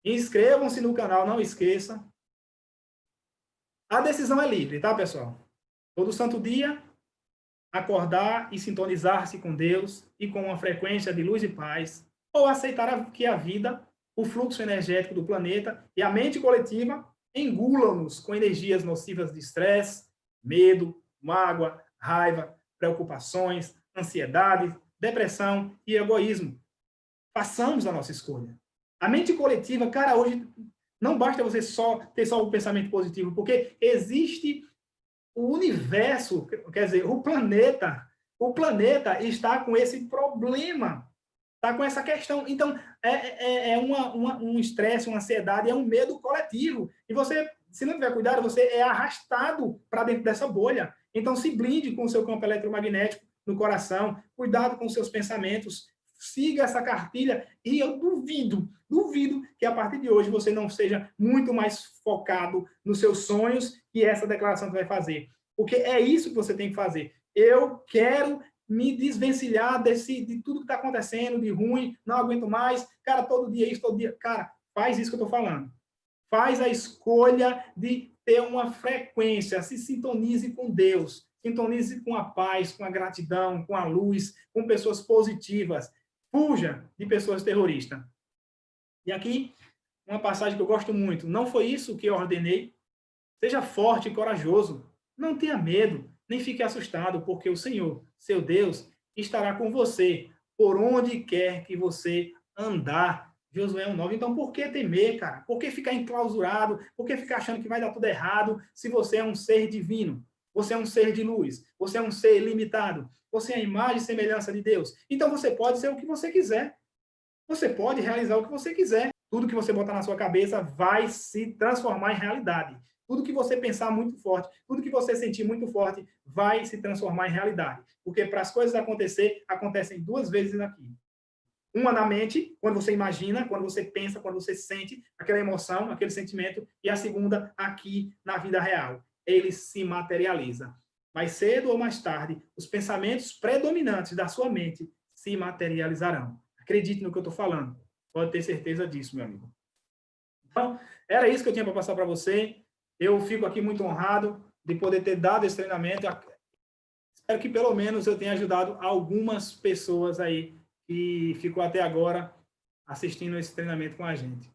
Inscrevam-se no canal, não esqueça. A decisão é livre, tá, pessoal? Todo santo dia, acordar e sintonizar-se com Deus e com uma frequência de luz e paz, ou aceitar que a vida, o fluxo energético do planeta e a mente coletiva engulam-nos com energias nocivas de estresse, medo, mágoa, raiva, preocupações, ansiedade, depressão e egoísmo. Façamos a nossa escolha. A mente coletiva, cara, hoje não basta você ter só o pensamento positivo, porque existe o universo, quer dizer, o planeta está com esse problema, está com essa questão. Então, um estresse, uma ansiedade, é um medo coletivo. E você, se não tiver cuidado, você é arrastado para dentro dessa bolha. Então, se blinde com o seu campo eletromagnético no coração, cuidado com os seus pensamentos, siga essa cartilha e eu duvido que a partir de hoje você não seja muito mais focado nos seus sonhos que essa declaração que vai fazer. Porque é isso que você tem que fazer. Eu quero me desvencilhar de tudo que está acontecendo, de ruim, não aguento mais. Cara, todo dia isso, todo dia. Cara, faz isso que eu estou falando. Faz a escolha de ter uma frequência, se sintonize com Deus, sintonize com a paz, com a gratidão, com a luz, com pessoas positivas. Fuja de pessoas terroristas. E aqui, uma passagem que eu gosto muito. Não foi isso que eu ordenei? Seja forte e corajoso. Não tenha medo, nem fique assustado, porque o Senhor, seu Deus, estará com você por onde quer que você andar. Josué 1:9. Então, por que temer, cara? Por que ficar enclausurado? Por que ficar achando que vai dar tudo errado se você é um ser divino? Você é um ser de luz. Você é um ser limitado. Você é a imagem e semelhança de Deus. Então, você pode ser o que você quiser. Você pode realizar o que você quiser. Tudo que você botar na sua cabeça vai se transformar em realidade. Tudo que você pensar muito forte, tudo que você sentir muito forte, vai se transformar em realidade. Porque para as coisas acontecer, acontecem 2 vezes aqui. Uma na mente, quando você imagina, quando você pensa, quando você sente aquela emoção, aquele sentimento. E a segunda, aqui na vida real. Ele se materializa. Mais cedo ou mais tarde, os pensamentos predominantes da sua mente se materializarão. Acredite no que eu estou falando. Pode ter certeza disso, meu amigo. Então, era isso que eu tinha para passar para você. Eu fico aqui muito honrado de poder ter dado esse treinamento. Espero que pelo menos eu tenha ajudado algumas pessoas aí que ficou até agora assistindo esse treinamento com a gente.